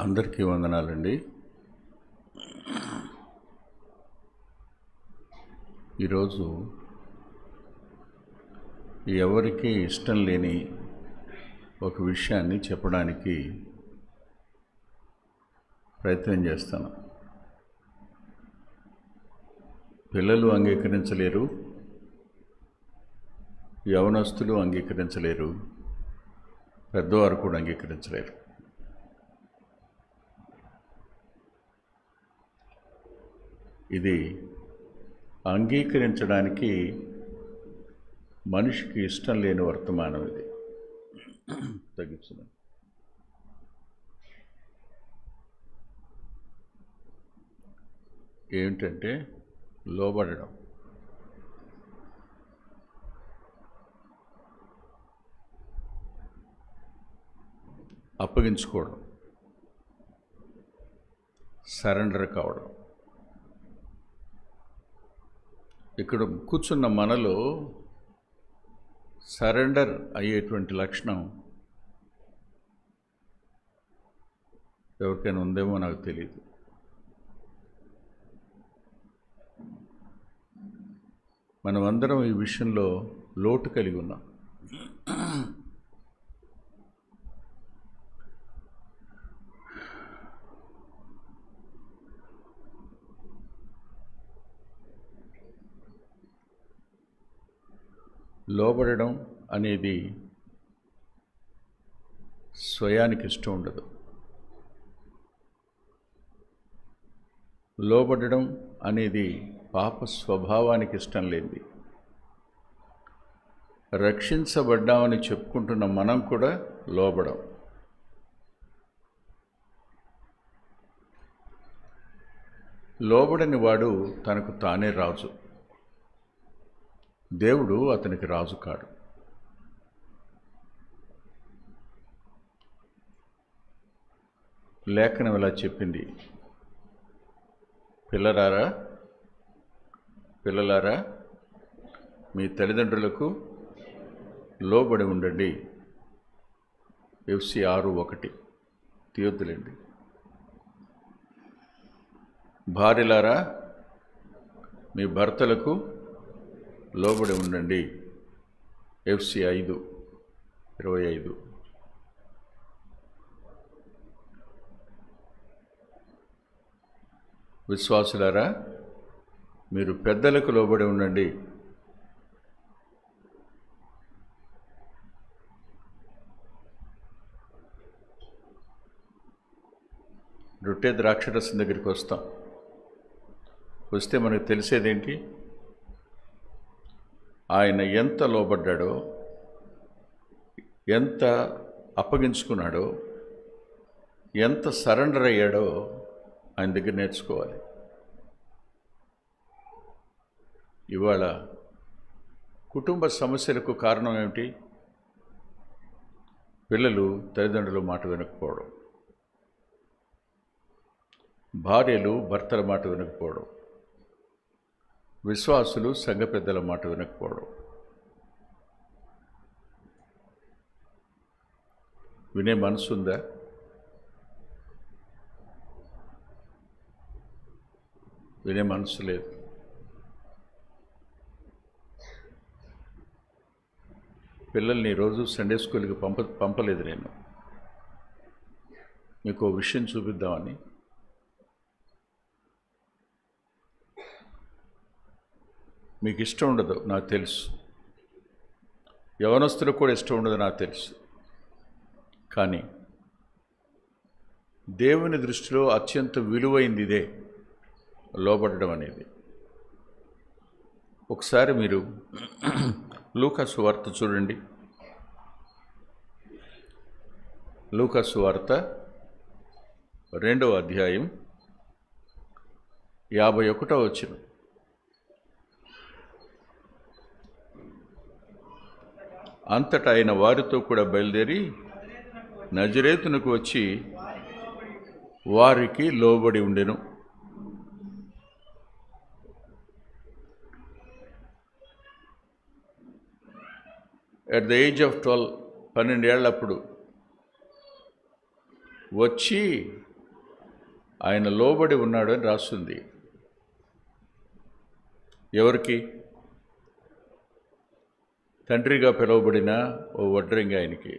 అందరికీ వందనాలండి. ఈరోజు ఎవరికీ ఇష్టం లేని ఒక విషయాన్ని చెప్పడానికి ప్రయత్నం చేస్తాను. పిల్లలు అంగీకరించలేరు, యవనస్తులు అంగీకరించలేరు, పెద్దవారు కూడా అంగీకరించలేరు. ఇది అంగీకరించడానికి మనిషికి ఇష్టం లేని వర్తమానం. ఇది తగ్గించున్నాను. ఏమిటంటే లోబడడం. అప్పగించుకోవడం, సరెండర్ కావడం. ఇక్కడ కూర్చున్న మనలో సరెండర్ అయ్యేటువంటి లక్షణం ఎవరికైనా ఉందేమో నాకు తెలియదు. మనమందరం ఈ విషయంలో లోటు కలిగి ఉన్నాం. లోబడడం అనేది స్వయానికి ఇష్టం ఉండదు. లోబడడం అనేది పాప స్వభావానికి ఇష్టం లేనిది. రక్షించబడ్డామని చెప్పుకుంటున్న మనం కూడా లోబడం. లోబడని వాడు తనకు తానే రాజు. దేవుడు అతనికి రాజు కాడు. లేఖనం ఇలా చెప్పింది, పిల్లలారా మీ తల్లిదండ్రులకు లోబడి ఉండండి. FC 6:1 తీయొద్దులేండి. భార్యలారా మీ భర్తలకు లోబడి ఉండండి. FC 5:25. విశ్వాసులారా మీరు పెద్దలకు లోబడి ఉండండి. రొట్టె ద్రాక్షరసం దగ్గరికి వస్తే మనకు తెలిసేదేంటి? ఆయన ఎంత లోబడ్డాడో, ఎంత అప్పగించుకున్నాడో, ఎంత సరెండర్ అయ్యాడో ఆయన దగ్గర నేర్చుకోవాలి. ఇవాళ కుటుంబ సమస్యలకు కారణం ఏమిటి? పిల్లలు తల్లిదండ్రుల మాట వినకపోవడం, భార్యలు భర్తల మాట వినకపోవడం, విశ్వాసులు సంఘ పెద్దల మాట వినకపోవడం. వినే మనసు ఉందా? వినే మనసు లేదు. పిల్లల్ని రోజు సండే స్కూల్కి పంపలేదు నేను. మీకు ఓ విషయం చూపిద్దామని. మీకు ఇష్టం ఉండదు నాకు తెలుసు, యవనస్తులకు కూడా ఇష్టం ఉండదు నాకు తెలుసు. కానీ దేవుని దృష్టిలో అత్యంత విలువైంది ఇదే, లోబడడం అనేది. ఒకసారి మీరు లూకా సువార్త చూడండి. లూకా సువార్త 2వ అధ్యాయం 51వ వచనం. అంతటా ఆయన వారితో కూడా బయలుదేరి నజరేతునకు వచ్చి వారికి లోబడి ఉండెను. ఎట్ ద ఏజ్ ఆఫ్ 12, 12 ఏళ్ళప్పుడు వచ్చి ఆయన లోబడి ఉన్నాడు అని రాస్తుంది. ఎవరికి? తండ్రిగా పిలువబడిన ఓ వడ్రంగి ఆయనకి,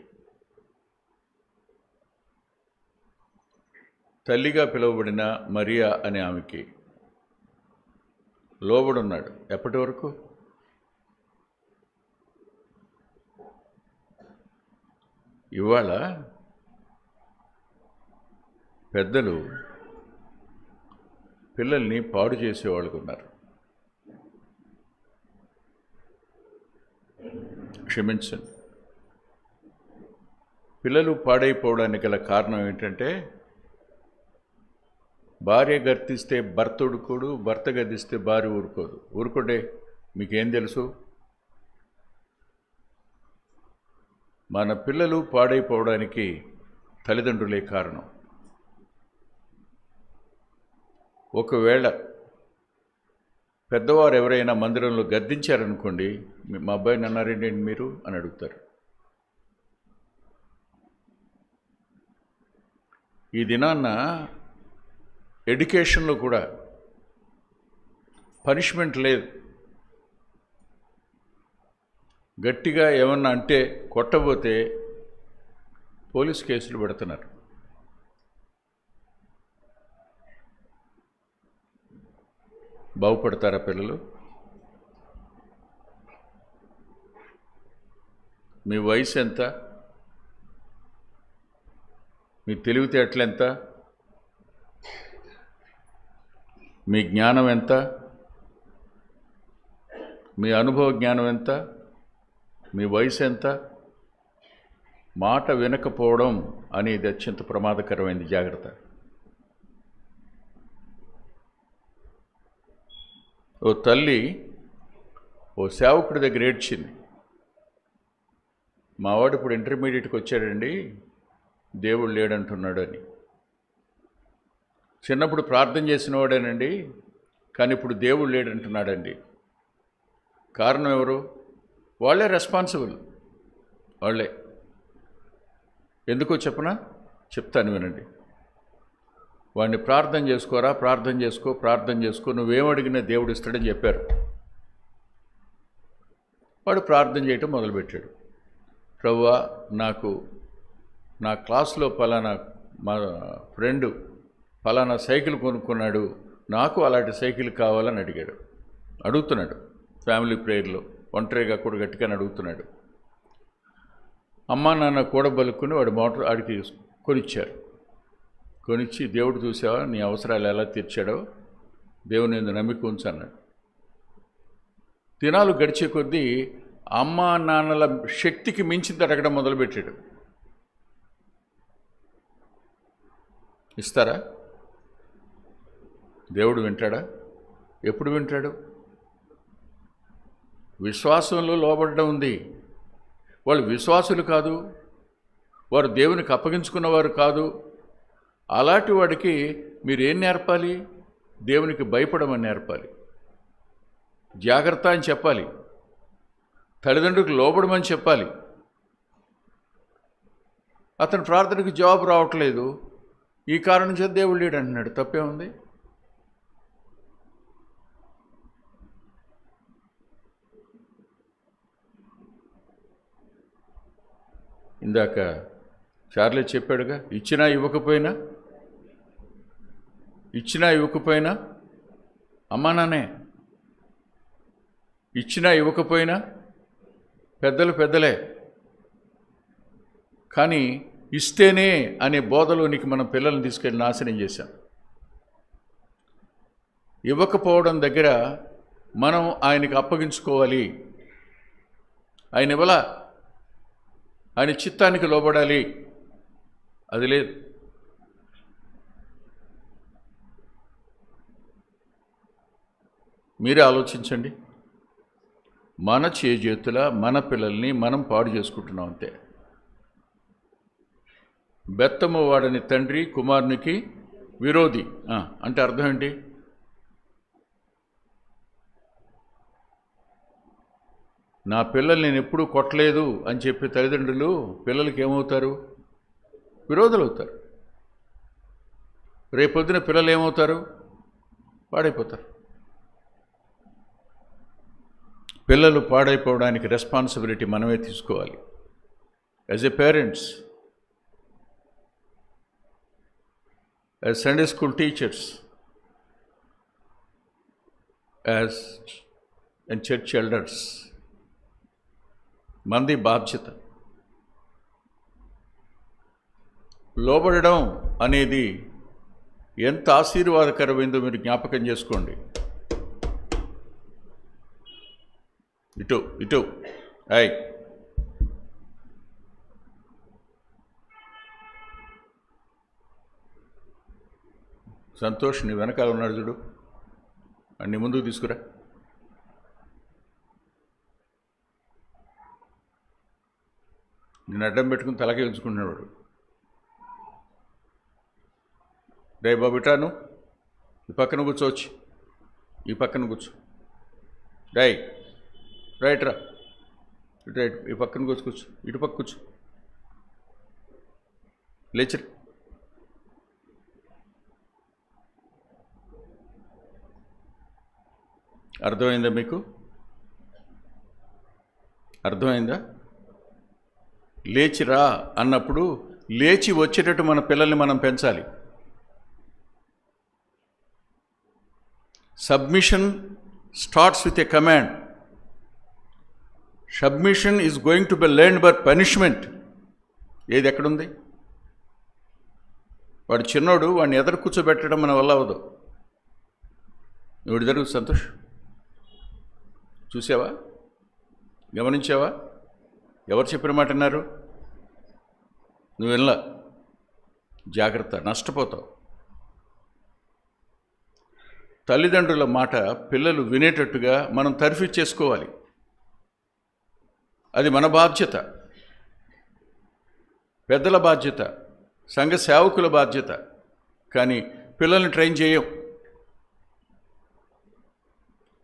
తల్లిగా పిలువబడిన మరియా అనే ఆమెకి లోబడున్నాడు. ఎప్పటి వరకు? ఇవాళ పెద్దలు పిల్లల్ని పాడు చేసేవాళ్ళకు ఉన్నారు. క్షమించండి. పిల్లలు పాడైపోవడానికి గల కారణం ఏంటంటే, భార్య గర్తిస్తే భర్త ఊరుకోడు, భర్త గర్తిస్తే భార్య ఊరుకోదు. ఊరుకోడే, మీకేం తెలుసు? మన పిల్లలు పాడైపోవడానికి తల్లిదండ్రులే కారణం. ఒకవేళ పెద్దవారు ఎవరైనా మందిరంలో గద్దించారనుకోండి, మా అబ్బాయిని అన్నారేంటి మీరు అని అడుగుతారు. ఈ దినాన్న ఎడ్యుకేషన్లో కూడా పనిష్మెంట్ లేదు. గట్టిగా ఏమన్నా అంటే కొట్టబోతే పోలీస్ కేసులు పెడుతున్నారు. బాగుపడతారా పిల్లలు? మీ వయసు ఎంత? మీ తెలివితేటలు ఎంత? మీ జ్ఞానం ఎంత? మీ అనుభవ జ్ఞానం ఎంత? మీ వయసు ఎంత? మాట వినకపోవడం అనేది అత్యంత ప్రమాదకరమైనది. జాగ్రత్త. ఓ తల్లి ఓ సేవకుడి దగ్గర ఏడ్చింది. మావాడు ఇప్పుడు ఇంటర్మీడియట్కి వచ్చాడండి, దేవుడు లేడంటున్నాడు అని. చిన్నప్పుడు ప్రార్థన చేసిన వాడేనండి, కానీ ఇప్పుడు దేవుడు లేడంటున్నాడండి. కారణం ఎవరు? వాళ్ళే రెస్పాన్సిబుల్. వాళ్ళే. ఎందుకో చెప్పనా? చెప్తాను వినండి. వాడిని ప్రార్థన చేసుకోరా, ప్రార్థన చేసుకో, నువ్వేమడిగినా దేవుడు ఇస్తాడని చెప్పారు. వాడు ప్రార్థన చేయటం మొదలుపెట్టాడు. ప్రభువా, నాకు నా క్లాస్లో పలానా మా ఫ్రెండు పలానా సైకిల్ కొనుక్కున్నాడు, నాకు అలాంటి సైకిల్ కావాలని అడుగుతున్నాడు. ఫ్యామిలీ ప్రేయర్లో ఒంటరిగా కూడా గట్టిగా అడుగుతున్నాడు. అమ్మా నాన్న కూడబలుక్కుని వాడు మోటార్ ఆడికి కొనిచ్చి, దేవుడు చూసావా నీ అవసరాలు ఎలా తీర్చాడో, దేవుని మీద నమ్మిక ఉంచు అన్నాడు. దినాలు గడిచే కొద్దీ అమ్మా నాన్నల శక్తికి మించి అడగడం మొదలుపెట్టాడు. ఇస్తారా? దేవుడు వింటాడా? ఎప్పుడు వింటాడు? విశ్వాసంలో లోబడడం ఉంది. వాళ్ళు విశ్వాసులు కాదు, వారు దేవునికి అప్పగించుకున్నవారు కాదు. అలాంటి వాడికి మీరు ఏం నేర్పాలి? దేవునికి భయపడమని నేర్పాలి, జాగ్రత్త అని చెప్పాలి, తల్లిదండ్రులకు లోబడమని చెప్పాలి. అతని ప్రార్థనకు జవాబు రావట్లేదు, ఈ కారణం చేత దేవుడు లేడు అంటున్నాడు. తప్పే ఉంది? ఇందాక చార్లీ చెప్పాడుగా, ఇచ్చినా ఇవ్వకపోయినా అమ్మా నాన్నే, ఇచ్చినా ఇవ్వకపోయినా పెద్దలే. కానీ ఇస్తేనే అనే బోధలోనికి మనం పిల్లల్ని తీసుకెళ్ళి నాశనం చేశాం. ఇవ్వకపోవడం దగ్గర మనం ఆయనకి అప్పగించుకోవాలి. ఆయన ఇవ్వలా, ఆయన చిత్తానికి లోబడాలి. అది లేదు. మీరే ఆలోచించండి. మన చేజేతుల మన పిల్లల్ని మనం పాడు చేసుకుంటున్నాం అంతే. బెత్తము వాడని తండ్రి కుమారునికి విరోధి అంటే అర్థం ఏంటి? నా పిల్లల్ని నేను ఎప్పుడూ కొట్టలేదు అని చెప్పి తల్లిదండ్రులు పిల్లలకి ఏమవుతారు? విరోధులు అవుతారు. రేపొద్దున పిల్లలు ఏమవుతారు? పాడైపోతారు. పిల్లలు పాడైపోవడానికి రెస్పాన్సిబిలిటీ మనమే తీసుకోవాలి. As a parents, as Sunday school teachers, as and church elders, మంది బాధ్యత. లోబడడం అనేది ఎంత ఆశీర్వాదకరమైందో మీరు జ్ఞాపకం చేసుకోండి. ఇటు ఇటు అయ్ సంతోష్, నీ వెనకాల ఉన్నాడు చూడు, అన్ని ముందుకు తీసుకురా. నేను అడ్డం పెట్టుకుని తలకే ఉంచుకుంటున్నాడు. రే బాబు, ఇటాను ఈ పక్కన కూర్చోవచ్చు, ఈ పక్కన కూర్చో. డై రైట్ రా, ఇటు రైట్, ఈ పక్కన కూర్చో, ఇటు పక్క కూర్చో, లేచర్. అర్థమైందా మీకు? అర్థమైందా? లేచిరా అన్నప్పుడు లేచి వచ్చేటట్టు మన పిల్లల్ని మనం పెంచాలి. Submission starts with a command. Submission is going to be learned by punishment. ఏది ఎక్కడుంది? వాడు చిన్నోడు, వాడిని ఎదురు కూర్చోబెట్టడం మన వల్ల అవ్వదు. నువ్వు జరుగు సంతోష్, చూసావా? గమనించావా? ఎవరు చెప్పిన మాట అన్నారు? నువ్వు వెళ్ళా, జాగ్రత్త, నష్టపోతావు. తల్లిదండ్రుల మాట పిల్లలు వినేటట్టుగా మనం తర్ఫీ చేసుకోవాలి. అది మన బాధ్యత, పెద్దల బాధ్యత, సంఘ సేవకుల బాధ్యత. కానీ పిల్లల్ని ట్రైన్ చేయం.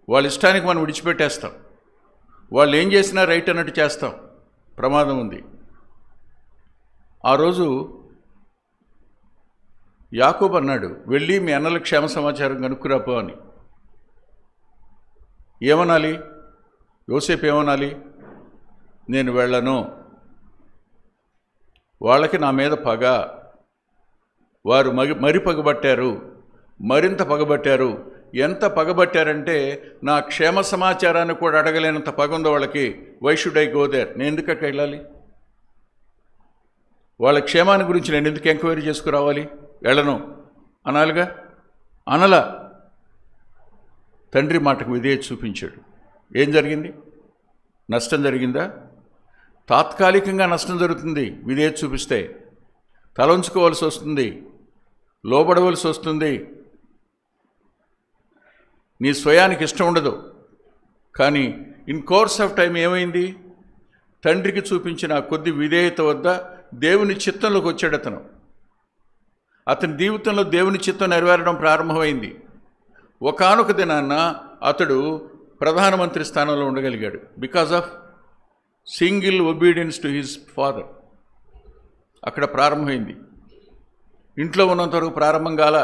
వాళ్ళ ఇష్టానికి మనం విడిచిపెట్టేస్తాం. వాళ్ళు ఏం చేసినా రైట్ అన్నట్టు చేస్తాం. ప్రమాదం ఉంది. ఆ రోజు యాకోబు అన్నాడు, వెళ్ళి మీ అన్నల క్షేమ సమాచారం కనుక్కురాపో అని. ఏమనాలి? యోసేపు ఏమనాలి? నేను వెళ్ళను, వాళ్ళకి నా మీద పగ, వారు మరి పగబట్టారు, మరింత పగబట్టారు. ఎంత పగబట్టారంటే నా క్షేమ సమాచారాన్ని కూడా అడగలేనంత పగ ఉందో వాళ్ళకి. Why should I go there? నేను ఎందుకు అక్కడ వెళ్ళాలి? వాళ్ళ క్షేమాన్ని గురించి నేను ఎందుకు ఎంక్వైరీ చేసుకురావాలి? వెళ్ళను అనాలిగా. అనలా. తండ్రి మాటకు విధేయత చూపించాడు. ఏం జరిగింది? నష్టం జరిగిందా? తాత్కాలికంగా నష్టం జరుగుతుంది. విధేయత చూపిస్తే తలంచుకోవాల్సి వస్తుంది, లోబడవలసి వస్తుంది. నీ స్వయానికి ఇష్టం ఉండదు. కానీ ఇన్ కోర్స్ ఆఫ్ టైం ఏమైంది? తండ్రికి చూపించిన కొద్ది విధేయత వద్ద దేవుని చిత్తంలోకి వచ్చాడు అతను. అతని జీవితంలో దేవుని చిత్తం నెరవేరడం ప్రారంభమైంది. ఒకానొక దినాన్న అతడు ప్రధానమంత్రి స్థానంలో ఉండగలిగాడు. Because of single obedience to his father. అక్కడ ప్రారంభమైంది. ఇంట్లో ఉన్నంతవరకు ప్రారంభం కాల.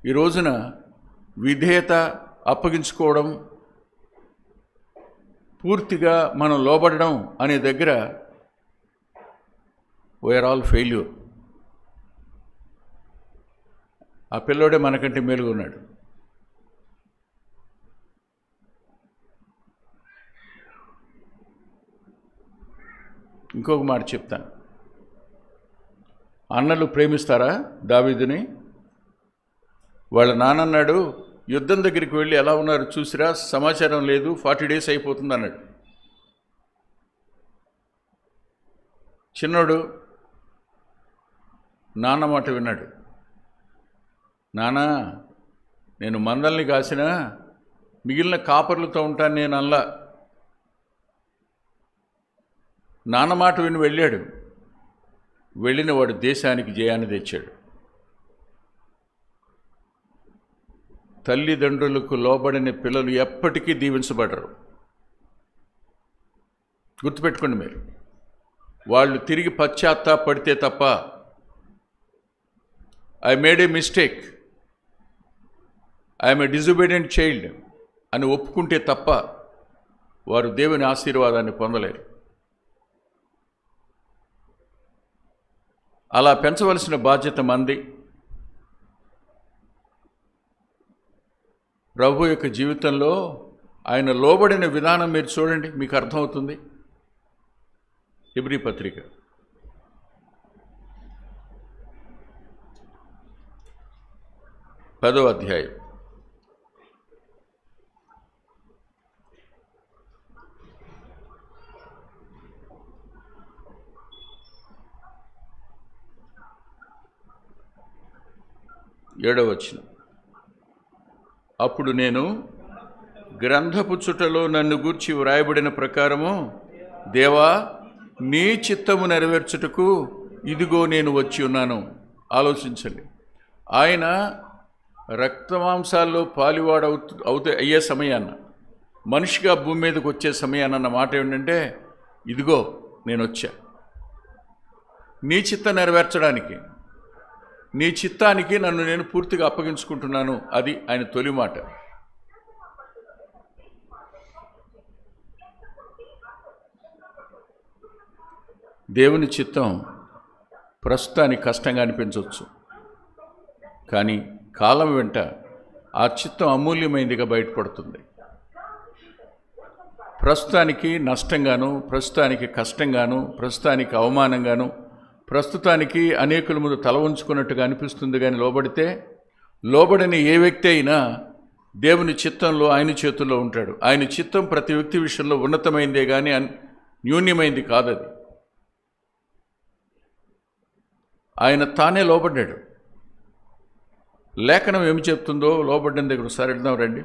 ఈ రోజున విధేయత, అప్పగించుకోవడం, పూర్తిగా మనం లోబడడం అనే దగ్గర వీఆర్ ఆల్ ఫెయిల్యూర్. ఆ పిల్లోడే మనకంటే మేలుగా ఉన్నాడు. ఇంకొక మాట చెప్తాను. అన్నలు ప్రేమిస్తారా దావీదుని? వాళ్ళ నాన్నన్నాడు, యుద్ధం దగ్గరికి వెళ్ళి ఎలా ఉన్నారు చూసిరా, సమాచారం లేదు, 40 days అయిపోతుంది అన్నాడు. చిన్నోడు నాన్న మాట విన్నాడు. నాన్న, నేను మందల్ని కాసినా మిగిలిన కాపర్లతో ఉంటాను నేను అల్లా. నాన్న మాట విని వెళ్ళాడు. వెళ్ళిన వాడు దేశానికి జయాన్ని తెచ్చాడు. తల్లిదండ్రులకు లోబడిన పిల్లలు ఎప్పటికీ దీవించబడరు. గుర్తుపెట్టుకోండి మీరు. వాళ్ళు తిరిగి పశ్చాత్తాపడితే తప్ప I made A mistake, I'm a disobedient child అని ఒప్పుకుంటే తప్ప వారు దేవుని ఆశీర్వాదాన్ని పొందలేరు. అలా పెంచవలసిన బాధ్యత మంది. ప్రభు యొక్క జీవితంలో ఆయన లోబడిన విధానం మీరు చూడండి, మీకు అర్థమవుతుంది. హెబ్రీ పత్రిక 10వ అధ్యాయం 7వ వచనం. అప్పుడు నేను గ్రంథపు చుట్టలో నన్ను గూర్చి వ్రాయబడిన ప్రకారము, దేవా నీ చిత్తము నెరవేర్చుటకు ఇదిగో నేను వచ్చి ఉన్నాను. ఆలోచించండి, ఆయన రక్తమాంసాల్లో పాలివాడ అయ్యే సమయాన్న, మనిషిగా భూమి మీదకి వచ్చే సమయాన్న మాట ఏంటంటే, ఇదిగో నేను వచ్చా నీ చిత్తం నెరవేర్చడానికి, నీ చిత్తానికి నన్ను నేను పూర్తిగా అప్పగించుకుంటున్నాను. అది ఆయన తొలి మాట. దేవుని చిత్తం ప్రస్తుతానికి కష్టంగా అనిపించవచ్చు, కానీ కాలం వెంట ఆ చిత్తం అమూల్యమైనదిగా బయటపడుతుంది. ప్రస్తుతానికి నష్టంగాను, ప్రస్తుతానికి కష్టంగాను, ప్రస్తుతానికి అవమానంగాను, ప్రస్తుతానికి అనేకుల ముందు తల ఉంచుకున్నట్టుగా అనిపిస్తుంది. కానీ లోబడిన ఏ వ్యక్తి అయినా దేవుని చిత్తంలో, ఆయన చేతుల్లో ఉంటాడు. ఆయన చిత్తం ప్రతి వ్యక్తి విషయంలో ఉన్నతమైందే కానీ న్యూన్యమైంది కాదది. ఆయన తానే లోబడ్డాడు. లేఖనం ఏమి చెప్తుందో లోబడిన దగ్గర ఒకసారి వెళ్దాం రండి.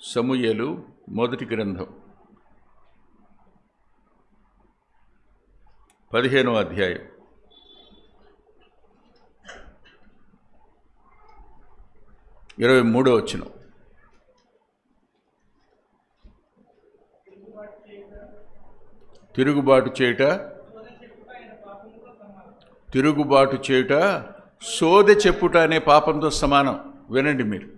సమూయేలు మొదటి గ్రంథం 15వ అధ్యాయం 23వ వచనం. తిరుగుబాటు చేయుట సోదె చెప్పుట అనే పాపంతో సమానం. వినండి మీరు,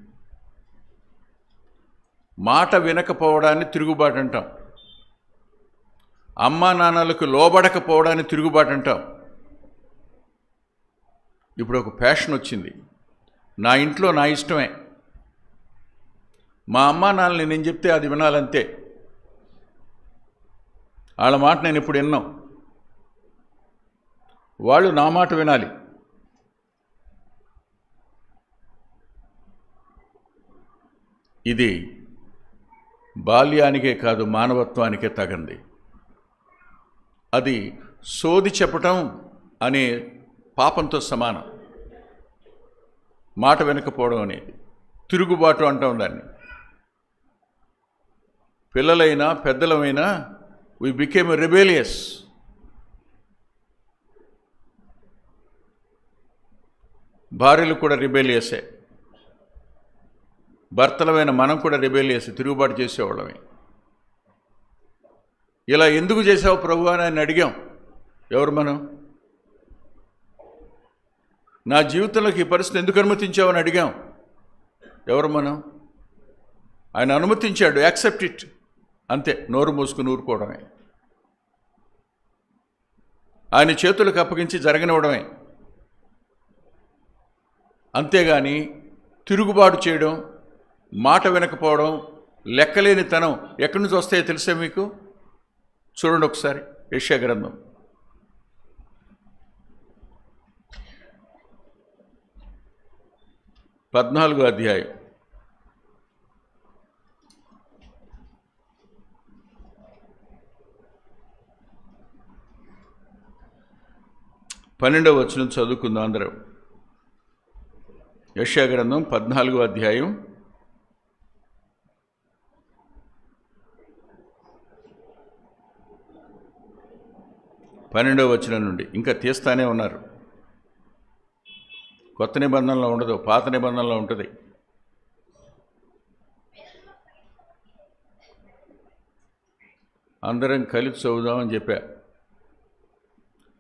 మాట వినకపోవడాన్ని తిరుగుబాటు అంటాం. అమ్మా నాన్నలకు లోబడకపోవడాన్ని తిరుగుబాటు అంటాం. ఇప్పుడు ఒక ఫ్యాషన్ వచ్చింది, నా ఇంట్లో నా ఇష్టమే, మా అమ్మా నాన్నని నేను చెప్తే అది వినాలంతే, వాళ్ళ మాట నేను ఇప్పుడు విన్నాం, వాళ్ళు నా మాట వినాలి. ఇది బాల్యానికే కాదు, మానవత్వానికే తగంది. అది సోది చెప్పటం అనే పాపంతో సమానం. మాట వినకపోవడం అనేది తిరుగుబాటు అంటాం దాన్ని. పిల్లలైనా పెద్దలమైనా we became rebellious. భార్యలు కూడా రిబేలియసే, భర్తలమైన మనం కూడా రిబేలియస్, తిరుగుబాటు చేసేవాళ్ళమే. ఇలా ఎందుకు చేసావు ప్రభు అని ఆయన అడిగాం. ఎవరు మనం? నా జీవితంలోకి ఈ పరిస్థితి ఎందుకు అనుమతించావని అడిగాం. ఎవరు మనం? ఆయన అనుమతించాడు, యాక్సెప్ట్ ఇట్, అంతే. నోరు మూసుకుని ఊరుకోవడమే, ఆయన చేతులకు అప్పగించి జరగనివ్వడమే. అంతేగాని తిరుగుబాటు చేయడం, మాట వినకపోవడం, లెక్కలేనితనం ఎక్కడి నుంచి వస్తాయో తెలుసా మీకు? చూడండి ఒకసారి యెషయా గ్రంథం 14వ అధ్యాయం 12వ వచనం చదువుకుందాం అందరం. యెషయా గ్రంథం 14వ అధ్యాయం 12వ వచనం నుండి. ఇంకా తీస్తానే ఉన్నారు. కొత్త నిబంధనలో ఉండదు, పాత నిబంధనలో ఉంటుంది. అందరం కలిసి చదువుదామని చెప్పా.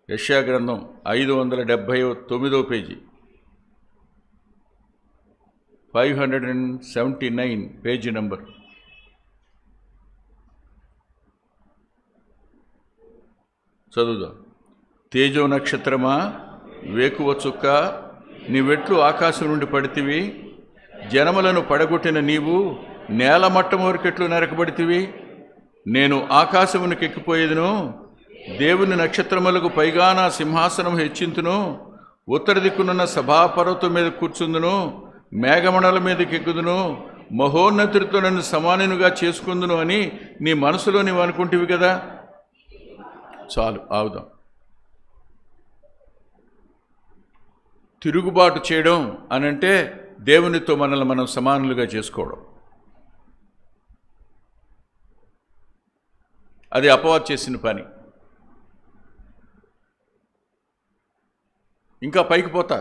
యెషయా గ్రంథం 579 పేజీ, 579 పేజీ నంబర్. చదువుదాం. తేజో నక్షత్రమా, వేకువ చుక్క, నీవెట్లు ఆకాశం నుండి పడితివి? జనములను పడగొట్టిన నీవు నేల మట్టం వరకెట్లు నరకబడితివి? నేను ఆకాశమునికి ఎక్కిపోయేదును, దేవుని నక్షత్రములకు పైగా నా సింహాసనం హెచ్చింతును, ఉత్తర దిక్కునున్న సభాపర్వతం మీద కూర్చుందును, మేఘమండల మీదకి ఎక్కుదును, మహోన్నతుడితో నన్ను సమానునిగా చేసుకుందును అని నీ మనసులో నీవు అనుకుంటివి కదా. చాలు, ఆగుదాం. తిరుగుబాటు చేయడం అనంటే దేవునితో మనల్ని మనం సమానులుగా చేసుకోవడం. అది అపవాదు చేసిన పని. ఇంకా పైకి పోతా,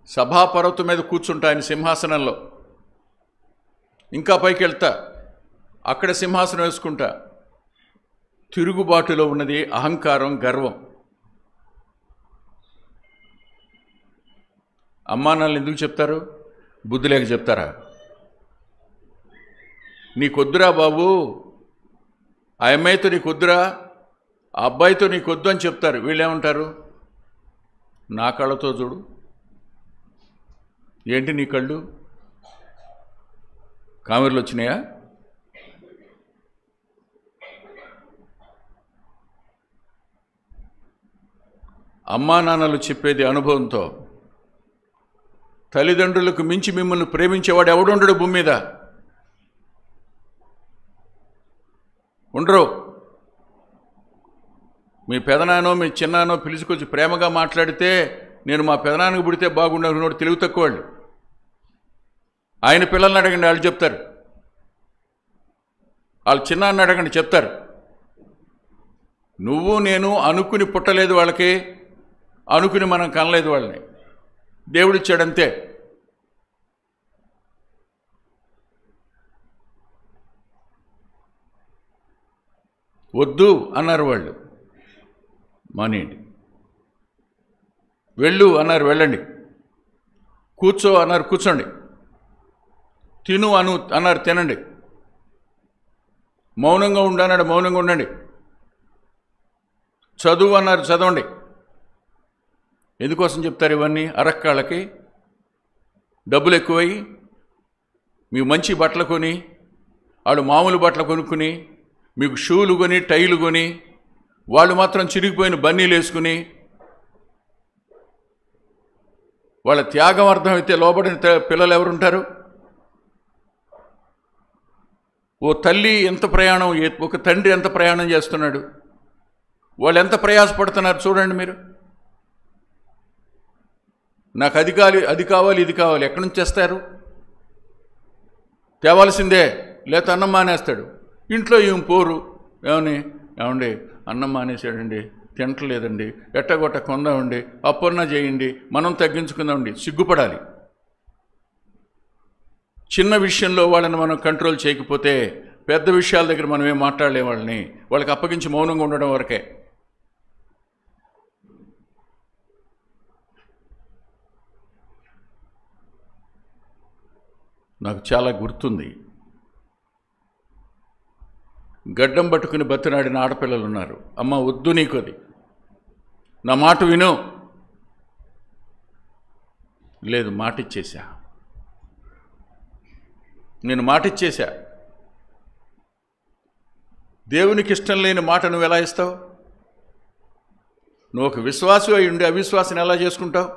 సభాపర్వతం మీద కూర్చుంటా ఆయన సింహాసనంలో. ఇంకా పైకి వెళ్తా, అక్కడ సింహాసనం వేసుకుంటా. తిరుగుబాటులో ఉన్నది అహంకారం, గర్వం. అమ్మా నాన్నలు ఎందుకు చెప్తారు? బుద్ధి లేక చెప్తారా? నీకొద్దురా బాబు, ఆ అమ్మాయితో నీకొద్దురా, ఆ అబ్బాయితో నీకొద్దు అని చెప్తారు. వీళ్ళేమంటారు? నా కళ్ళతో చూడు. ఏంటి నీ కళ్ళు? కామెర్లు వచ్చినాయా? అమ్మా నాన్నలు చెప్పేది అనుభవంతో. తల్లిదండ్రులకు మించి మిమ్మల్ని ప్రేమించేవాడు ఎవడుండడు భూమి మీద. ఉండరు. మీ పెదనానో మీ చిన్నానో పిలుచుకొచ్చి ప్రేమగా మాట్లాడితే, నేను మా పెదనాన్నకు పుడితే బాగుండనుకున్నాడు తెలివి తక్కువ వాళ్ళు. ఆయన పిల్లల్ని అడగండి, వాళ్ళు చెప్తారు. వాళ్ళ చిన్నాన్ని అడగండి, చెప్తారు. నువ్వు నేను అనుకుని పుట్టలేదు వాళ్ళకి, అనుకుని మనం కనలేదు వాళ్ళని. దేవుడిచ్చాడంతే. వద్దు అన్నారు వాళ్ళు, మానేయండి. వెళ్ళు అన్నారు, వెళ్ళండి. కూర్చో అన్నారు, కూర్చోండి. తిను అన్నారు, తినండి. మౌనంగా ఉండన్నాడు, మౌనంగా ఉండండి. చదువు అన్నారు, చదవండి. ఎందుకోసం చెప్తారు ఇవన్నీ? అరక్కాళ్ళకి డబ్బులు ఎక్కువై మీకు మంచి బట్టలు కొని, వాళ్ళు మామూలు బట్టలు కొనుక్కుని, మీకు షూలు కొని, టైలు కొని, వాళ్ళు మాత్రం చిరిగిపోయిన బన్నీలు వేసుకుని, వాళ్ళ త్యాగం అర్థమైతే లోబడిన పిల్లలు ఎవరుంటారు? ఓ తల్లి ఎంత ప్రయాణం, ఒక తండ్రి ఎంత ప్రయాణం చేస్తున్నాడు, వాళ్ళు ఎంత ప్రయాసపడుతున్నారు చూడండి మీరు. నాకు అది కావాలి ఇది కావాలి, ఎక్కడి నుంచి తెస్తారు? తేవాల్సిందే, లేకపోతే అన్నం మానేస్తాడు. ఇంట్లో ఏం పోరు, ఏమండి అన్నం మానేసాడండి, తింటలేదండి, ఎట్టగొట్ట కొందామండి, అప్పన్నా చేయండి, మనం తగ్గించుకుందామండి. సిగ్గుపడాలి. చిన్న విషయంలో వాళ్ళని మనం కంట్రోల్ చేయకపోతే పెద్ద విషయాల దగ్గర మనం ఏం మాట్లాడలేం. వాళ్ళకి అప్పగించి మౌనంగా ఉండడం వరకే. నాకు చాలా గుర్తుంది, గడ్డం పట్టుకుని బతినాడిన ఆడపిల్లలు ఉన్నారు. అమ్మ వద్దు నీకు అది, నా మాట విను. లేదు, మాటిచ్చేశా, నేను మాటిచ్చేశా. దేవునికి ఇష్టం లేని మాట నువ్వు ఎలా ఇస్తావు? నువ్వు ఒక విశ్వాసి అయి ఉండి అవిశ్వాసిని ఎలా చేసుకుంటావు?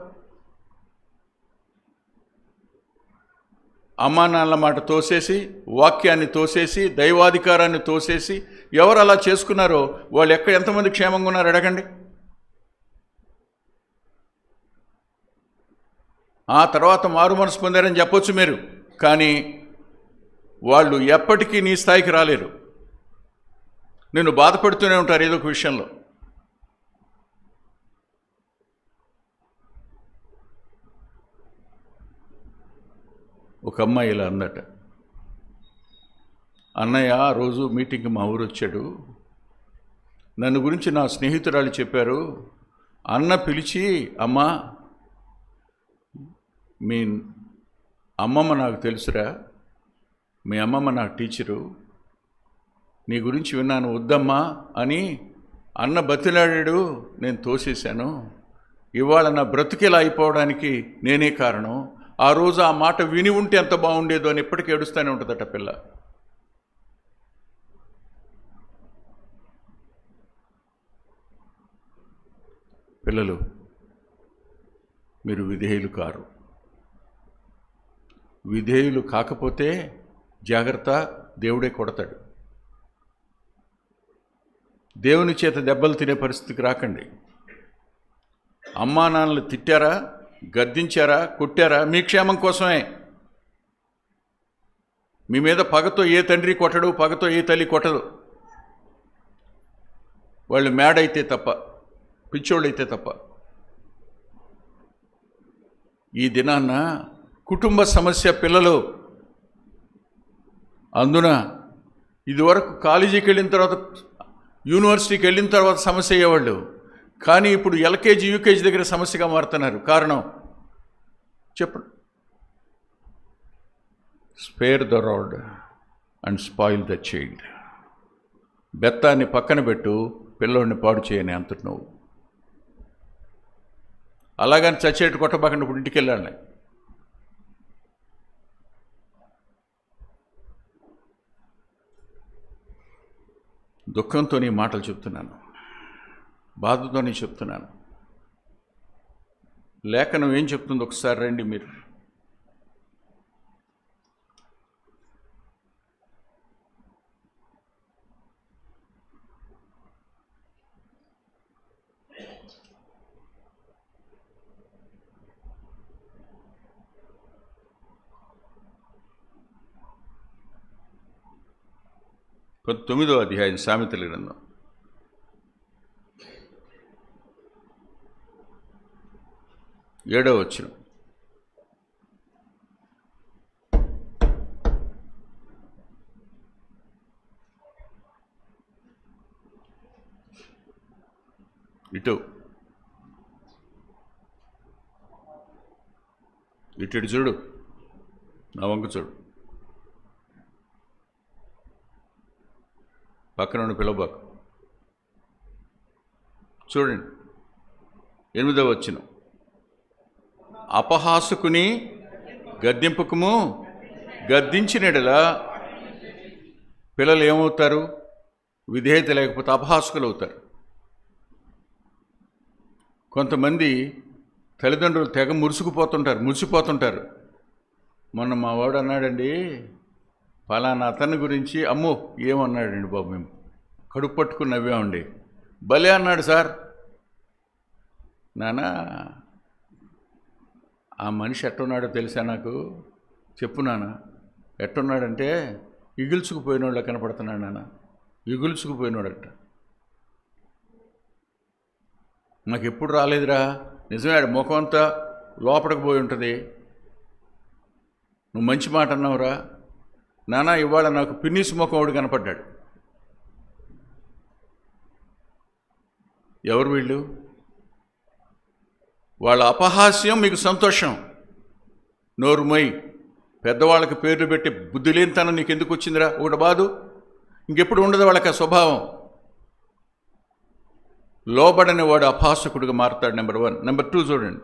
అమ్మా నాన్నల మాట తోసేసి, వాక్యాన్ని తోసేసి, దైవాధికారాన్ని తోసేసి ఎవరు అలా చేసుకున్నారో వాళ్ళు ఎంతమంది క్షేమంగా ఉన్నారు అడగండి. ఆ తర్వాత మారు మనసు పొందారని చెప్పొచ్చు మీరు, కానీ వాళ్ళు ఎప్పటికీ నీ స్థాయికి రాలేరు. నిన్ను బాధపడుతూనే ఉంటారు ఏదో ఒక విషయంలో. ఒక అమ్మాయి ఇలా అందట, అన్నయ్య రోజు మీటింగ్కి మా ఊరు వచ్చాడు, నన్ను గురించి నా స్నేహితురాలు చెప్పారు, అన్న పిలిచి, అమ్మా మీ అమ్మమ్మ నాకు తెలుసురా, మీ అమ్మమ్మ నాకు టీచరు, నీ గురించి విన్నాను, వద్దమ్మా అని అన్న బతిలాడాడు, నేను తోసేశాను. ఇవాళ నా బ్రతికిలా అయిపోవడానికి నేనే కారణం. ఆ రోజు ఆ మాట విని ఉంటే ఎంత బాగుండేదో అని ఎప్పటికీ ఏడుస్తూనే ఉంటుందట పిల్ల. పిల్లలు, మీరు విధేయులు కారు. విధేయులు కాకపోతే జాగ్రత్త, దేవుడే కొడతాడు. దేవుని చేత దెబ్బలు తినే పరిస్థితికి రాకండి. అమ్మా నాన్నలు తిట్టారా, గద్దించారా, కొట్టారా మీ క్షేమం కోసమే. మీ మీద పగతో ఏ తండ్రి కొట్టడు, పగతో ఏ తల్లి కొట్టదు. వాళ్ళు మేడైతే తప్ప, పిచ్చోళ్ళైతే తప్ప. ఈ దినాన్న కుటుంబ సమస్య పిల్లలు. అందున ఇదివరకు కాలేజీకి వెళ్ళిన తర్వాత, యూనివర్సిటీకి వెళ్ళిన తర్వాత సమస్య అయ్యేవాళ్ళు, కానీ ఇప్పుడు ఎల్కేజీ యూకేజీ దగ్గర సమస్యగా మారుతున్నారు. కారణం చెప్పండి. Spare the rod and spoil the child. బెత్తాన్ని పక్కన పెట్టు, పిల్లోడిని పాడు చేయని అంతటి నువ్వు. అలాగని చచ్చేట్టు కొట్టబాకండి. ఇప్పుడు ఇంటికి వెళ్ళాలి. దుఃఖంతో నీ మాటలు చెప్తున్నాను, బాధతో నీ చెప్తున్నాను. లేఖనం ఏం చెప్తుందో ఒకసారి రండి మీరు. తొమ్మిదో అధ్యాయం సామెతల గ్రంథం. ఏడవ వచనం. ఇటు చూడు, నా వంక చూడు. పక్కన ఉండి పిలవబాకు. చూడండి 8వ వచనం. అపహాసకుని గద్దింపుకము, గద్దించినడలా పిల్లలు ఏమవుతారు? విధేయత లేకపోతే అపహాసకులు అవుతారు. కొంతమంది తల్లిదండ్రులు తెగ మురిసిపోతుంటారు. మొన్న మా వాడు అన్నాడండి, ఫలానా అతని గురించి, అమ్మో ఏమన్నాడండి బాబు, మేము కడుపు పట్టుకుని నవ్వామండి. భలే అన్నాడు సార్. నాన్న, ఆ మనిషి ఎట్టున్నాడో తెలుసా నాకు? చెప్పు నాన్న. ఎట్టున్నాడంటే ఇగుల్చుకుపోయినోళ్ళ కనపడుతున్నాడు నాన్న, ఇగుల్చుకుపోయినోడట. నాకు ఎప్పుడు రాలేదురా. నిజమే, ముఖం అంతా లోపలికి పోయి ఉంటుంది. నువ్వు మంచి మాట అన్నావురా నాన్న. ఇవాళ నాకు పిన్నీసు ముఖం ఒకడు కనపడ్డాడు. ఎవరు వీళ్ళు? వాళ్ళ అపహాస్యం మీకు సంతోషం. నోరుమై, పెద్దవాళ్ళకి పేర్లు పెట్టి బుద్ధి లేనితనం నీకు ఎందుకు వచ్చిందిరా ఒకటి బాదు. ఇంకెప్పుడు ఉండదు వాళ్ళకి ఆ స్వభావం. లోబడని వాడు అపహాసకుడిగా మారుతాడు. నెంబర్ 1. నెంబర్ 2 చూడండి.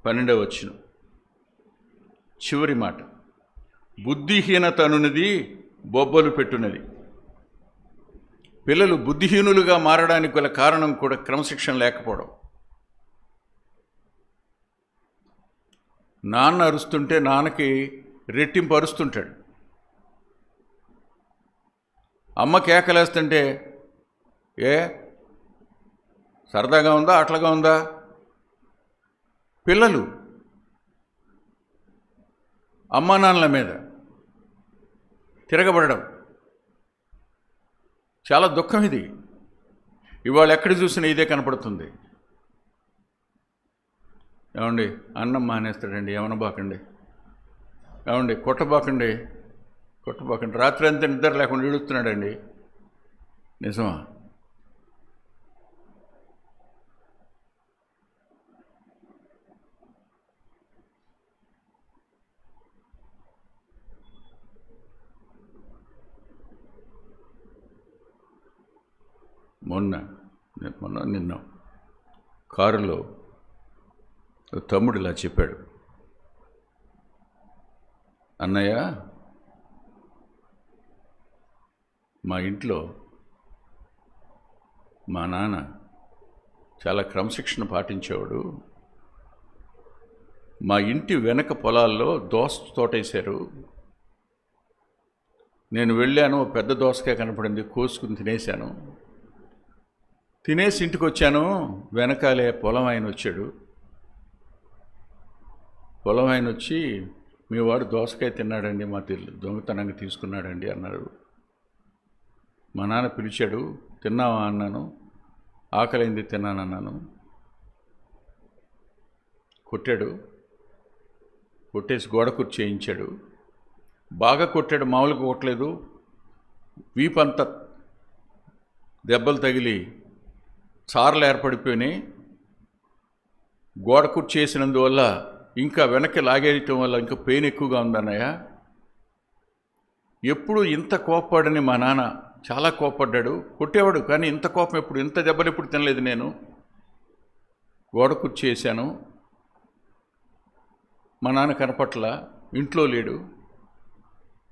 పన్నెండవ వచనం చివరి మాట. బుద్ధిహీనత అనున్నది బొబ్బలు పెట్టున్నది. పిల్లలు బుద్ధిహీనులుగా మారడానికి గల కారణం కూడా క్రమశిక్షణ లేకపోవడం. నాన్న అరుస్తుంటే నాన్నకి రెట్టింపు అరుస్తుంటాడు. అమ్మ కేకలేస్తుంటే సరదాగా ఉందా, అట్లగా ఉందా? పిల్లలు అమ్మా నాన్నల మీద తిరగబడడం. చాలా దుఃఖం ఇది. ఇవాళ ఎక్కడ చూసినా ఇదే కనపడుతుంది. ఏమండి, అన్నం మానేస్తాడండి, ఏమనబాకండి. ఏమండి, కొట్టబాకండి. రాత్రి అంతా నిద్ర లేకుండా ఏడుస్తున్నాడండి. నిజమా? నిన్న కారులో తమ్ముడు ఇలా చెప్పాడు, అన్నయ్య, మా ఇంట్లో మా నాన్న చాలా క్రమశిక్షణ పాటించేవాడు. మా ఇంటి వెనక పొలాల్లో దోస తోటేశారు. నేను వెళ్ళాను, పెద్ద దోసకాయ కనపడింది, కోసుకుని తినేశాను. తినేసి ఇంటికి వచ్చాను. వెనకాలే పొలం ఆయన వచ్చాడు. పొలం ఆయన వచ్చి, మీ వాడు దోసకాయ తిన్నాడండి, మా దొంగతనంగా తీసుకున్నాడండి అన్నాడు. మా నాన్న పిలిచాడు, తిన్నావా అన్నాను. ఆకలింది, తిన్నానన్నాను. కొట్టాడు. కొట్టేసి గోడ కుర్చీ చేయించాడు. బాగా కొట్టాడు, మామూలుగా కొట్టలేదు. వీపంతా దెబ్బలు తగిలి చార్లు ఏర్పడిపోయినాయి. గోడ కుర్చీ చేసినందువల్ల ఇంకా వెనక్కి లాగేయటం వల్ల ఇంకా పెయిన్ ఎక్కువగా ఉందన్నయ్య. ఎప్పుడు ఇంత కోప్పడని మా నాన్న చాలా కోప్పడ్డాడు. కొట్టేవాడు, కానీ ఇంత కోపం ఎప్పుడు, ఇంత దెబ్బలు ఎప్పుడు తినలేదు నేను. గోడ కుర్చీ చేశాను. మా నాన్న కనపట్ల, ఇంట్లో లేడు.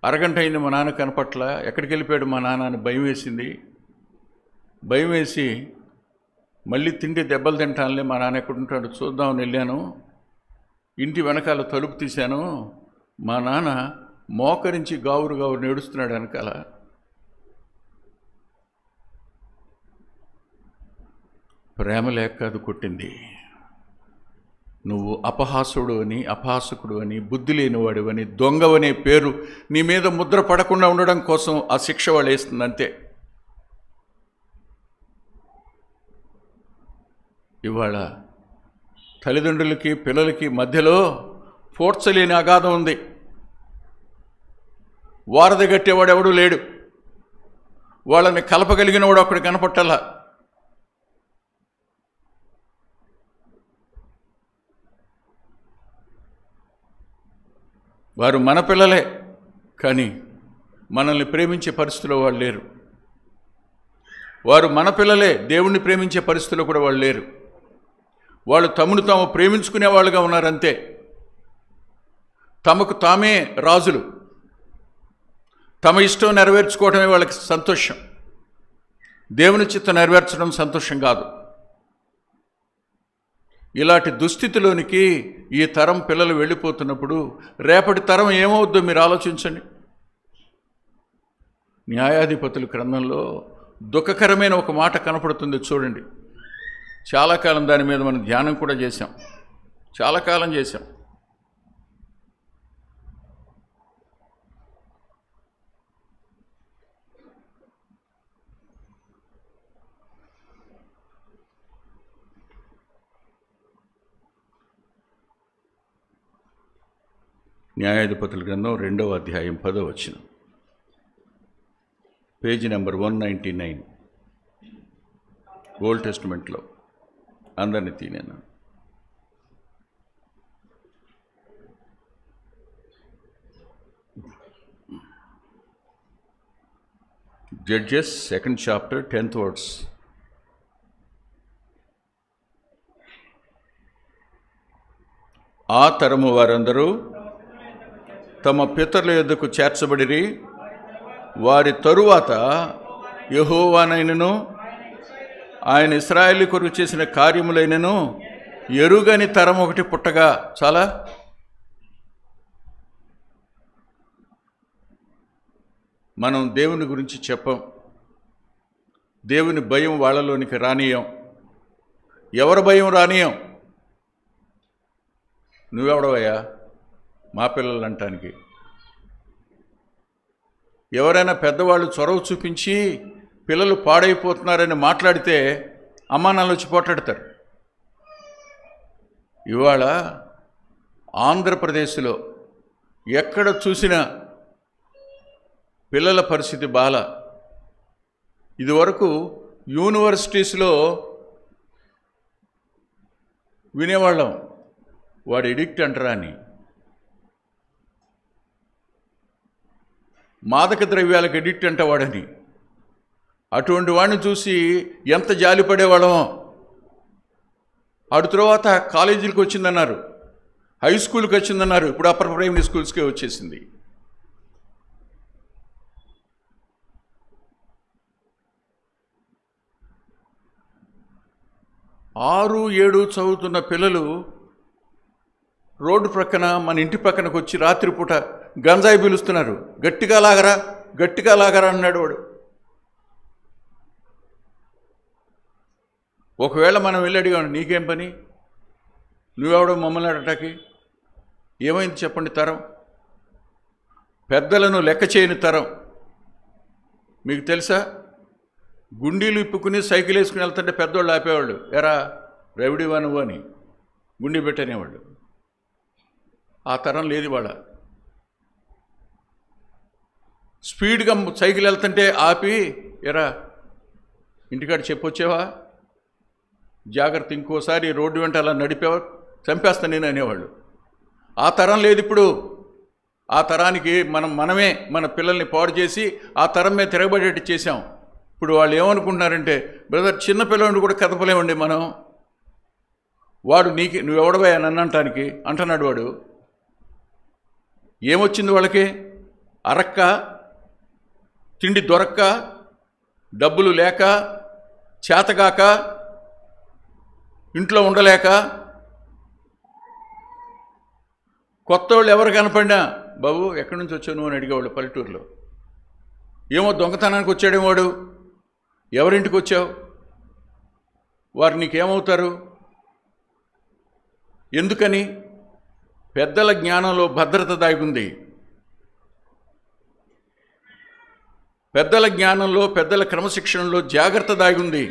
అరగంట అయింది, మా నాన్న కనపట్ల. ఎక్కడికి వెళ్ళిపోయాడు మా నాన్న అని భయం వేసింది. భయం వేసి మళ్ళీ తింటే దెబ్బలు తింటానులే, మా నాన్న ఎక్కడుంటాడు చూద్దామని వెళ్ళాను. ఇంటి వెనకాల తలుపు తీశాను. మా నాన్న మోకరించి గావురు ఏడుస్తున్నాడు వెనకాల. ప్రేమ లేక కాదు కొట్టింది. నువ్వు అపహాసుడు అని, అపహాసకుడు అని, బుద్ధి లేనివాడు అని, దొంగవనే పేరు నీ మీద ముద్ర పడకుండా ఉండడం కోసం ఆ శిక్ష వాళ్ళు వేస్తుంది, అంతే. ఇవాళ తల్లిదండ్రులకి పిల్లలకి మధ్యలో పోడ్చలేని అగాధం ఉంది. వారధి కట్టేవాడు ఎవడూ లేడు. వాళ్ళని కలపగలిగిన వాడు అక్కడ కనపట్టాల. వారు మన పిల్లలే, కానీ మనల్ని ప్రేమించే పరిస్థితిలో వాళ్ళు లేరు. వారు మన పిల్లలే, దేవుణ్ణి ప్రేమించే పరిస్థితిలో కూడా వాళ్ళు లేరు. వాళ్ళు తమను తాము ప్రేమించుకునే వాళ్ళుగా ఉన్నారంతే. తమకు తామే రాజులు. తమ ఇష్టం నెరవేర్చుకోవడమే వాళ్ళకి సంతోషం. దేవుని చిత్తం నెరవేర్చడం సంతోషం కాదు. ఇలాంటి దుస్థితిలోనికి ఈ తరం పిల్లలు వెళ్ళిపోతున్నప్పుడు రేపటి తరం ఏమవుద్దో మీరు ఆలోచించండి. న్యాయాధిపతుల గ్రంథంలో దుఃఖకరమైన ఒక మాట కనపడుతుంది, చూడండి. చాలా కాలం దాని మీద మనం ధ్యానం కూడా చేశాం, చాలా కాలం చేశాం. న్యాయాధిపతుల గ్రంథం 2వ అధ్యాయం 10వ వచనం, పేజీ నెంబర్ 199, ఓల్డ్ టెస్టిమెంట్లో. అందరినీ తీనేనా? Judges 2nd chapter 10th words. ఆ తరము వారందరూ తమ పితరుల యొద్దకు చేర్చబడిరి. వారి తరువాత యెహోవానైనను ఆయన ఇశ్రాయేలు కొరకు చేసిన కార్యములైనను ఎరుగని తరం ఒకటి పుట్టగా. చాలా మనం దేవుని గురించి చెప్పం. దేవుని భయం వాళ్ళలోనికి రానియం. ఎవరి భయం రానియం? నువ్వెవడవయ్యా మా పిల్లలు అంటానికి? ఎవరైనా పెద్దవాళ్ళు చొరవ చూపించి పిల్లలు పాడైపోతున్నారని మాట్లాడితే అమ్మానాన్నలు వచ్చి పోట్లాడతారు. ఇవాళ ఆంధ్రప్రదేశ్లో ఎక్కడ చూసినా పిల్లల పరిస్థితి బాల. ఇదివరకు యూనివర్సిటీస్లో వినేవాళ్ళం, వాడు ఎడిక్ట్ అంటారా అని. మాదక ద్రవ్యాలకు ఎడిక్ట్ అంట వాడని. అటువంటి వాడిని చూసి ఎంత జాలిపడేవాళ్ళమో. ఆడు తర్వాత కాలేజీలకు వచ్చిందన్నారు, హై స్కూల్కి వచ్చిందన్నారు, ఇప్పుడు అప్పర్ ప్రైమరీ స్కూల్స్కే వచ్చేసింది. ఆరు ఏడు చదువుతున్న పిల్లలు రోడ్డు ప్రక్కన, మన ఇంటి పక్కనకు వచ్చి రాత్రిపూట గంజాయి పీలుస్తున్నారు. గట్టిగా లాగరా, గట్టిగా లాగరా అన్నాడు వాడు. ఒకవేళ మనం వెళ్ళి అడిగాం, నీకేం పని, నువ్వెవడో మమ్మల్ని అడటానికి, ఏమైంది చెప్పండి తరం. పెద్దలను లెక్క చేయని తరం. మీకు తెలుసా, గుండీలు ఇప్పుకుని సైకిల్ వేసుకుని వెళ్తుంటే పెద్దోళ్ళు ఆపేవాళ్ళు, ఎరా రవిడివా నువ్వు అని గుండీ పెట్టనేవాళ్ళు. ఆ తరం లేదు వాళ్ళ. స్పీడ్గా సైకిల్ వెళ్తుంటే ఆపి, ఎరా ఇంటికాడ చెప్పొచ్చావా, జాగ్రత్త, ఇంకోసారి రోడ్డు వెంట అలా నడిపేవా చంపేస్తా నేను అనేవాళ్ళు. ఆ తరం లేదు ఇప్పుడు. ఆ తరానికి మనమే మన పిల్లల్ని పాడు చేసి ఆ తరం మీద తిరగబడేట్టు చేశాం. ఇప్పుడు వాళ్ళు ఏమనుకుంటున్నారంటే, బ్రదర్ చిన్నపిల్లవాడిని కూడా కదపలేమండి మనం, వాడు నువ్వెవడవా నన్ను అంటానికి అంటున్నాడు వాడు. ఏమొచ్చింది వాళ్ళకి? అరక్క, తిండి దొరక్క, డబ్బులు లేక, చేతగాక, ఇంట్లో ఉండలేక. కొత్త వాళ్ళు ఎవరు కనపడినా, బాబు ఎక్కడి నుంచి వచ్చావు నువ్వు అని అడిగేవాళ్ళు పల్లెటూరులో. ఏమో దొంగతనానికి వచ్చాడేమో వాడు, ఎవరింటికి వచ్చావు, వారు నీకేమవుతారు, ఎందుకని? పెద్దల జ్ఞానంలో భద్రత దాగుంది. పెద్దల జ్ఞానంలో, పెద్దల క్రమశిక్షణలో జాగ్రత్త దాగుంది.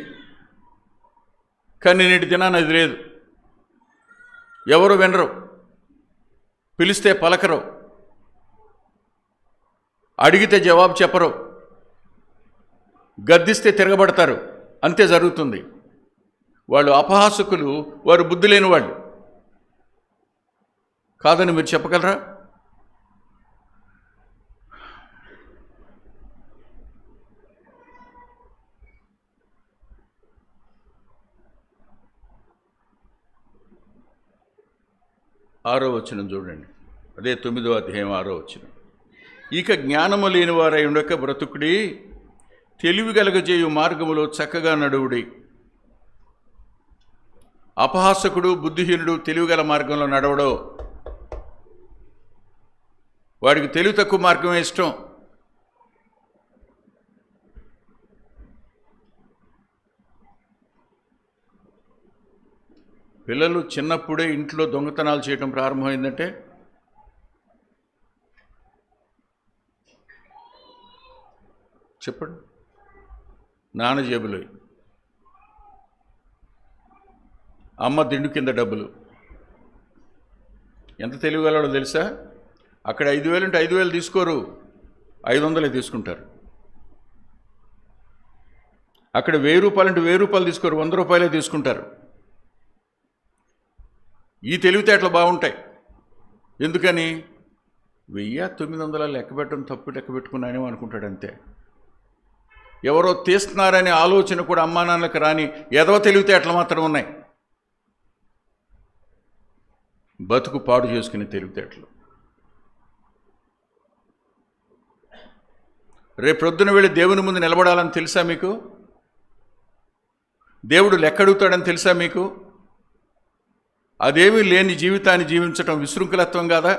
కానీ నేటి దినాన అది లేదు. ఎవరు వినరు, పిలిస్తే పలకరు, అడిగితే జవాబు చెప్పరు, గద్దిస్తే తిరగబడతారు. అంతే జరుగుతుంది. వాళ్ళు అపహాసకులు, వారు బుద్ధి లేని వాళ్ళు కాదని మీరు చెప్పగలరా? ఆరో వచనం చూడండి, అదే 9వ అధ్యాయం 6వ వచనం. ఇక జ్ఞానము లేని వారై ఉండక బ్రతుకుడి, తెలివి కలగజేయు మార్గములో చక్కగా నడువుడి. అపహాసకుడు, బుద్ధిహీనుడు తెలివిగల మార్గంలో నడవడో. వాడికి తెలివి తక్కువ మార్గమే ఇష్టం. పిల్లలు చిన్నప్పుడే ఇంట్లో దొంగతనాలు చేయటం ప్రారంభమైందంటే చెప్పండి, నాన్న జేబులో, అమ్మ దిండు కింద డబ్బులు. ఎంత తెలివిగలవాడో తెలుసా? అక్కడ 5,000 ఉంటే 5,000 తీసుకోరు, 500 తీసుకుంటారు. అక్కడ 1,000 రూపాయలు అంటే 1,000 రూపాయలు తీసుకోరు, 100 రూపాయలే తీసుకుంటారు. ఈ తెలివితేటలు బాగుంటాయి. ఎందుకని? 1,900 లెక్క పెట్టడం తప్పు, లెక్క పెట్టుకున్నానేమో అనుకుంటాడు అంతే. ఎవరో తీస్తున్నారనే ఆలోచన కూడా అమ్మా నాన్నలకు రాని ఎదవ తెలివితేటలు మాత్రం ఉన్నాయి. బతుకు పాడు చేసుకునే తెలివితేటలు. రేపు ప్రొద్దున వెళ్ళి దేవుని ముందు నిలబడాలని తెలుసా మీకు? దేవుడు లెక్క అడుగుతాడని తెలుసా మీకు? అదేమీ లేని జీవితాన్ని జీవించటం విశృంఖలత్వం కాదా?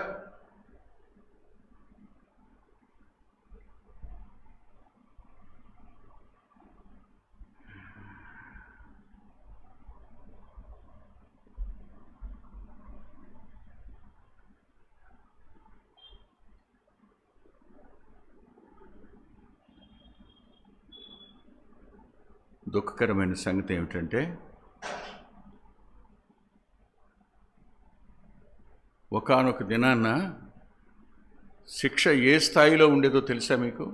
దుఃఖకరమైన సంగతి ఏమిటంటే, ఒకానొక దినాన్న శిక్ష ఏ స్థాయిలో ఉండేదో తెలుసా మీకు?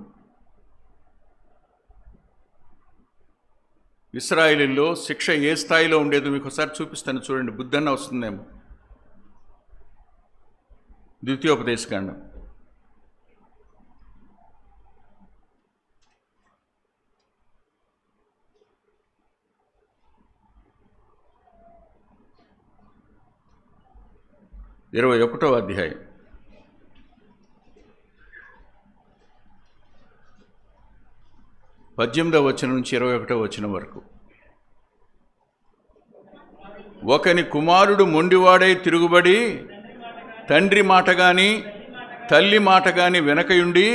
ఇశ్రాయేలీల్లో శిక్ష ఏ స్థాయిలో ఉండేదో మీకు ఒకసారి చూపిస్తాను, చూడండి. బుద్ధన్న వస్తుందేమో. ద్వితీయోపదేశకాండం 21వ అధ్యాయం 18వ వచనం నుంచి 21వ వచనం వరకు. ఒకని కుమారుడు మొండివాడై తిరుగుబడి తండ్రి మాట గాని తల్లి మాట గాని వెనకయుండి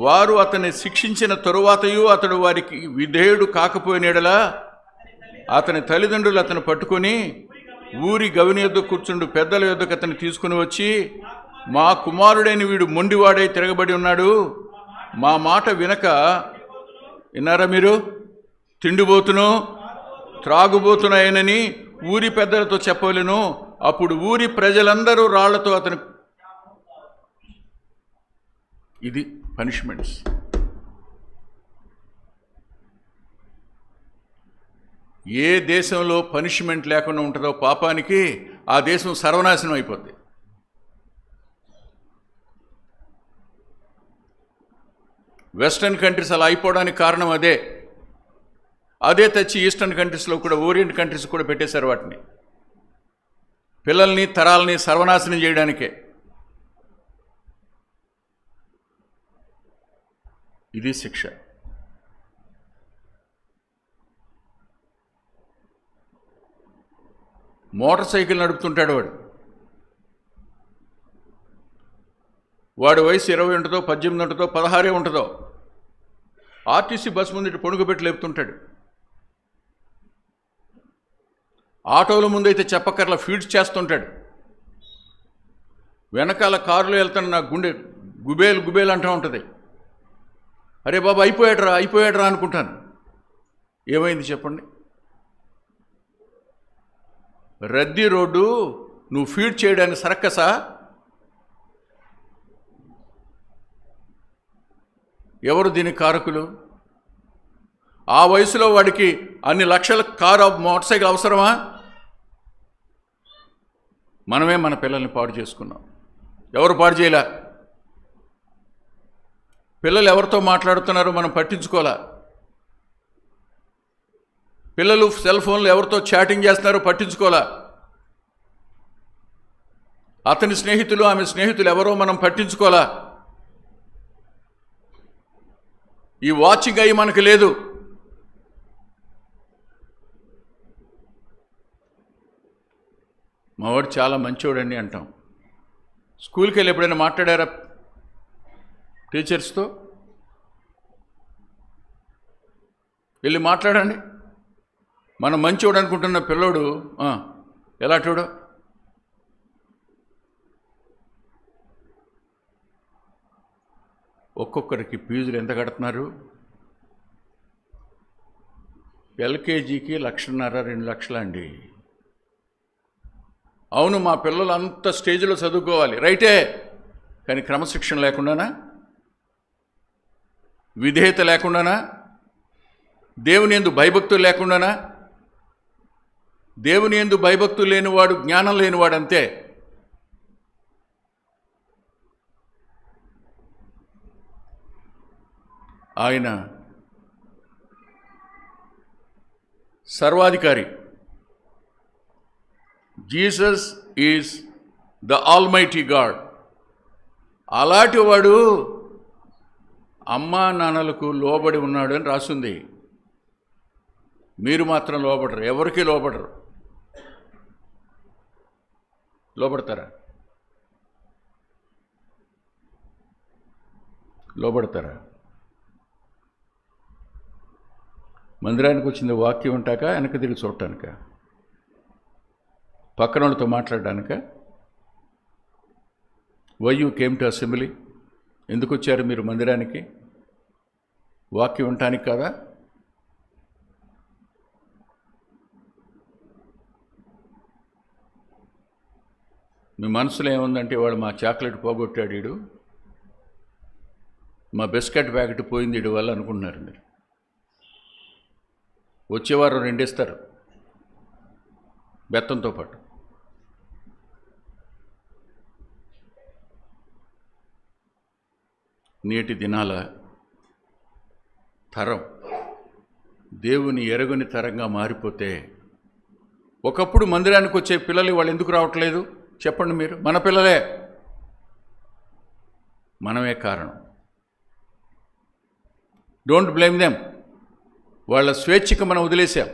వారు అతన్ని శిక్షించిన తరువాతయు అతడు వారికి విధేయుడు కాకపోయినడలా అతని తల్లిదండ్రులు అతను పట్టుకొని ఊరి గవిని యొద్ద కూర్చుండు పెద్దల యొద్దకు అతన్ని తీసుకుని వచ్చి, మా కుమారుడైన వీడు మొండివాడై తిరగబడి ఉన్నాడు, మా మాట వినక, విన్నారా మీరు, తిండిబోతును త్రాగుబోతున్నాయనని ఊరి పెద్దలతో చెప్పవలెను. అప్పుడు ఊరి ప్రజలందరూ రాళ్లతో అతను. ఇది పనిష్మెంట్స్. ఏ దేశంలో పనిష్మెంట్ లేకుండా ఉంటుందో పాపానికి, ఆ దేశం సర్వనాశనం అయిపోద్ది. వెస్టర్న్ కంట్రీస్ అలా అయిపోవడానికి కారణం అదే. అదే తెచ్చి ఈస్టర్న్ కంట్రీస్లో కూడా, ఓరియంట్ కంట్రీస్ కూడా పెట్టేశారు వాటిని. పిల్లల్ని తరాలని సర్వనాశనం చేయడానికే. ఇది శిక్ష. మోటార్ సైకిల్ నడుపుతుంటాడు వాడి వయసు 20 ఉంటుందో, 18 ఉంటుందో, 16 ఉంటుందో. ఆర్టీసీ బస్ ముందు పొడుగుపెట్టి లేపుతుంటాడు. ఆటోల ముందైతే చెప్పకర్లా ఫీడ్స్ చేస్తుంటాడు. వెనకాల కారులో వెళ్తాను, నా గుండె గుబేలు గుబేలు అంటూ ఉంటుంది. అరే బాబా అయిపోయాడరా అనుకుంటాను. ఏమైంది చెప్పండి? రద్దీ రోడ్డు నువ్వు ఫీడ్ చేయడానికి సరక్కసా? ఎవరు దీనికి కారకులు? ఆ వయసులో వాడికి అన్ని లక్షల కారు మోటార్ సైకిల్ అవసరమా? మనమే మన పిల్లల్ని పాడు చేసుకున్నాం. ఎవరు పాడు చేయలే. పిల్లలు ఎవరితో మాట్లాడుతున్నారో మనం పట్టించుకోలే. పిల్లలు సెల్ ఫోన్లు ఎవరితో చాటింగ్ చేస్తున్నారో పట్టించుకోలే. అతని స్నేహితులు ఆమె స్నేహితులు ఎవరో మనం పట్టించుకోలే. ఈ వాచింగ్ అయ్యి మనకు లేదు. మావాడు చాలా మంచోడండి అంటాం. స్కూల్కి వెళ్ళి ఎప్పుడైనా మాట్లాడారా టీచర్స్తో? వెళ్ళి మాట్లాడండి. మనం మంచోడు అనుకుంటున్న పిల్లోడు ఎలాంటోడు? ఒక్కొక్కరికి ఫీజులు ఎంత కడుతున్నారు? ఎల్కేజీకి 1,50,000 2 లక్షలు అండి. అవును, మా పిల్లలు అంత స్టేజ్లో చదువుకోవాలి, రైటే. కానీ క్రమశిక్షణ లేకుండానా? విధేయత లేకుండానా? దేవుని యందు భయభక్తులు లేకుండానా? దేవుని యందు భయభక్తులు లేనివాడు జ్ఞానం లేనివాడు అంతే. ఆయన సర్వాధికారి. Jesus is the almighty God. అలాంటి వాడు అమ్మా నాన్నలకు లోబడి ఉన్నాడు అని రాసింది. మీరు మాత్రం లోబడరు. ఎవరికి లోబడరు. లోబడతారా? లోబడతారా? మందిరానికి వచ్చింది వాక్యం ఉంటాక వెనక తిరిగి చూడటానిక? పక్కన వాళ్ళతో మాట్లాడడానిక? Why you came to assembly? ఎందుకు వచ్చారు మీరు మందిరానికి? వాక్యం ఉండటానికి కదా? మీ మనసులో ఏముందంటే వాడు మా చాక్లెట్ పోగొట్టాడు, వీడు మా బిస్కెట్ ప్యాకెట్ పోయింది వీడి వల్ల అనుకుంటున్నారు మీరు. వచ్చేవారు 2 ఇస్తారు బెత్తంతో పాటు. నేటి దినాల తరం దేవుని ఎరగని తరంగా మారిపోతే, ఒకప్పుడు మందిరానికి వచ్చే పిల్లలు వాళ్ళు ఎందుకు రావట్లేదు చెప్పండి మీరు? మన పిల్లలే, మనమే కారణం. Don't blame them. వాళ్ళ స్వేచ్ఛకు మనం వదిలేసాం,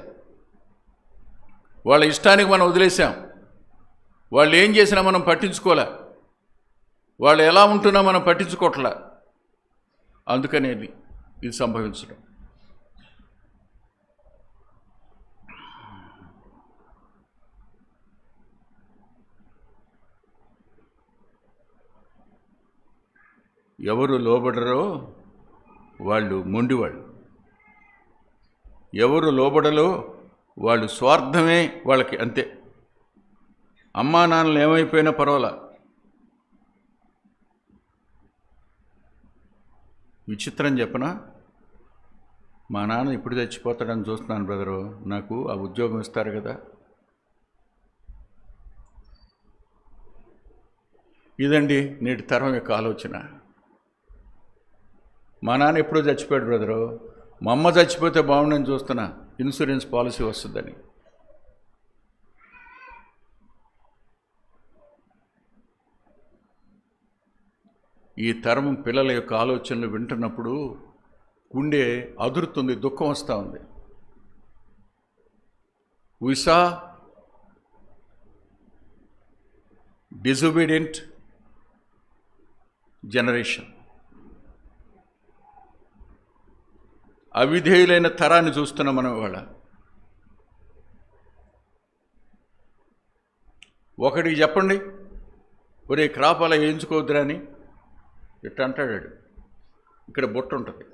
వాళ్ళ ఇష్టానికి మనం వదిలేసాం. వాళ్ళు ఏం చేసినా మనం పట్టించుకోలే, వాళ్ళు ఎలా ఉంటున్నా మనం పట్టించుకోవట్లే. అందుకనేది ఇది సంభవించడం. ఎవరు లోబడరో వాళ్ళు మొండివాళ్ళు, ఎవరు లోబడలో వాళ్ళు స్వార్థమే వాళ్ళకి, అంతే. అమ్మా నాన్నలు ఏమైపోయినా పర్వాలా. విచిత్రం చెప్పనా, మా నాన్న ఇప్పుడు చచ్చిపోతాడని చూస్తున్నాను బ్రదరు, నాకు ఆ ఉద్యోగం ఇస్తారు కదా. ఇదండి నేటి తరం యొక్క ఆలోచన. మా నాన్న ఎప్పుడో చచ్చిపోయాడు బ్రదరు, మా అమ్మ చచ్చిపోతే బాగుండని చూస్తున్నా, ఇన్సూరెన్స్ పాలసీ వస్తుందని. ఈ తరం పిల్లల యొక్క ఆలోచనలు వింటున్నప్పుడు గుండె అదురుతుంది, దుఃఖం వస్తూ ఉంది. We saw disobedient generation. అవిధేయులైన తరాన్ని చూస్తున్నాం మనం ఇవాళ. ఒకడికి చెప్పండి, ఒరే క్రాప్ అలా వేయించుకోవద్దురా అని ఇట్ట అంటాడు. ఇక్కడ బొట్ట ఉంటుంది.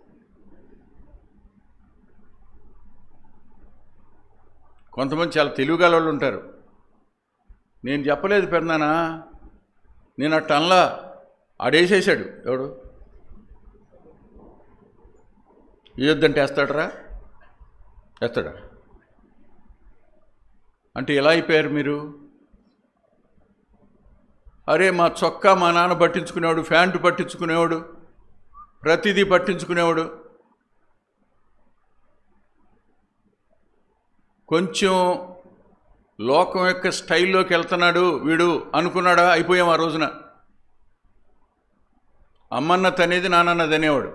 కొంతమంది చాలా తెలివిగల వాళ్ళు ఉంటారు. నేను చెప్పలేదు పెద్దనా, నేను అట్ట అనలా, ఆడేసేసాడు. ఎవడు వేయొద్దంటే వేస్తాడరా? వేస్తాడా? అంటే ఎలా అయిపోయారు మీరు? అరే మా చొక్కా మా నాన్న పట్టించుకునేవాడు, ప్యాంటు పట్టించుకునేవాడు, ప్రతిదీ పట్టించుకునేవాడు. కొంచెం లోకం యొక్క స్టైల్లోకి వెళ్తున్నాడు వీడు అనుకున్నాడా? అయిపోయాం ఆ రోజున. అమ్మన్నది అనేది నాన్నన్నది అనేవాడు.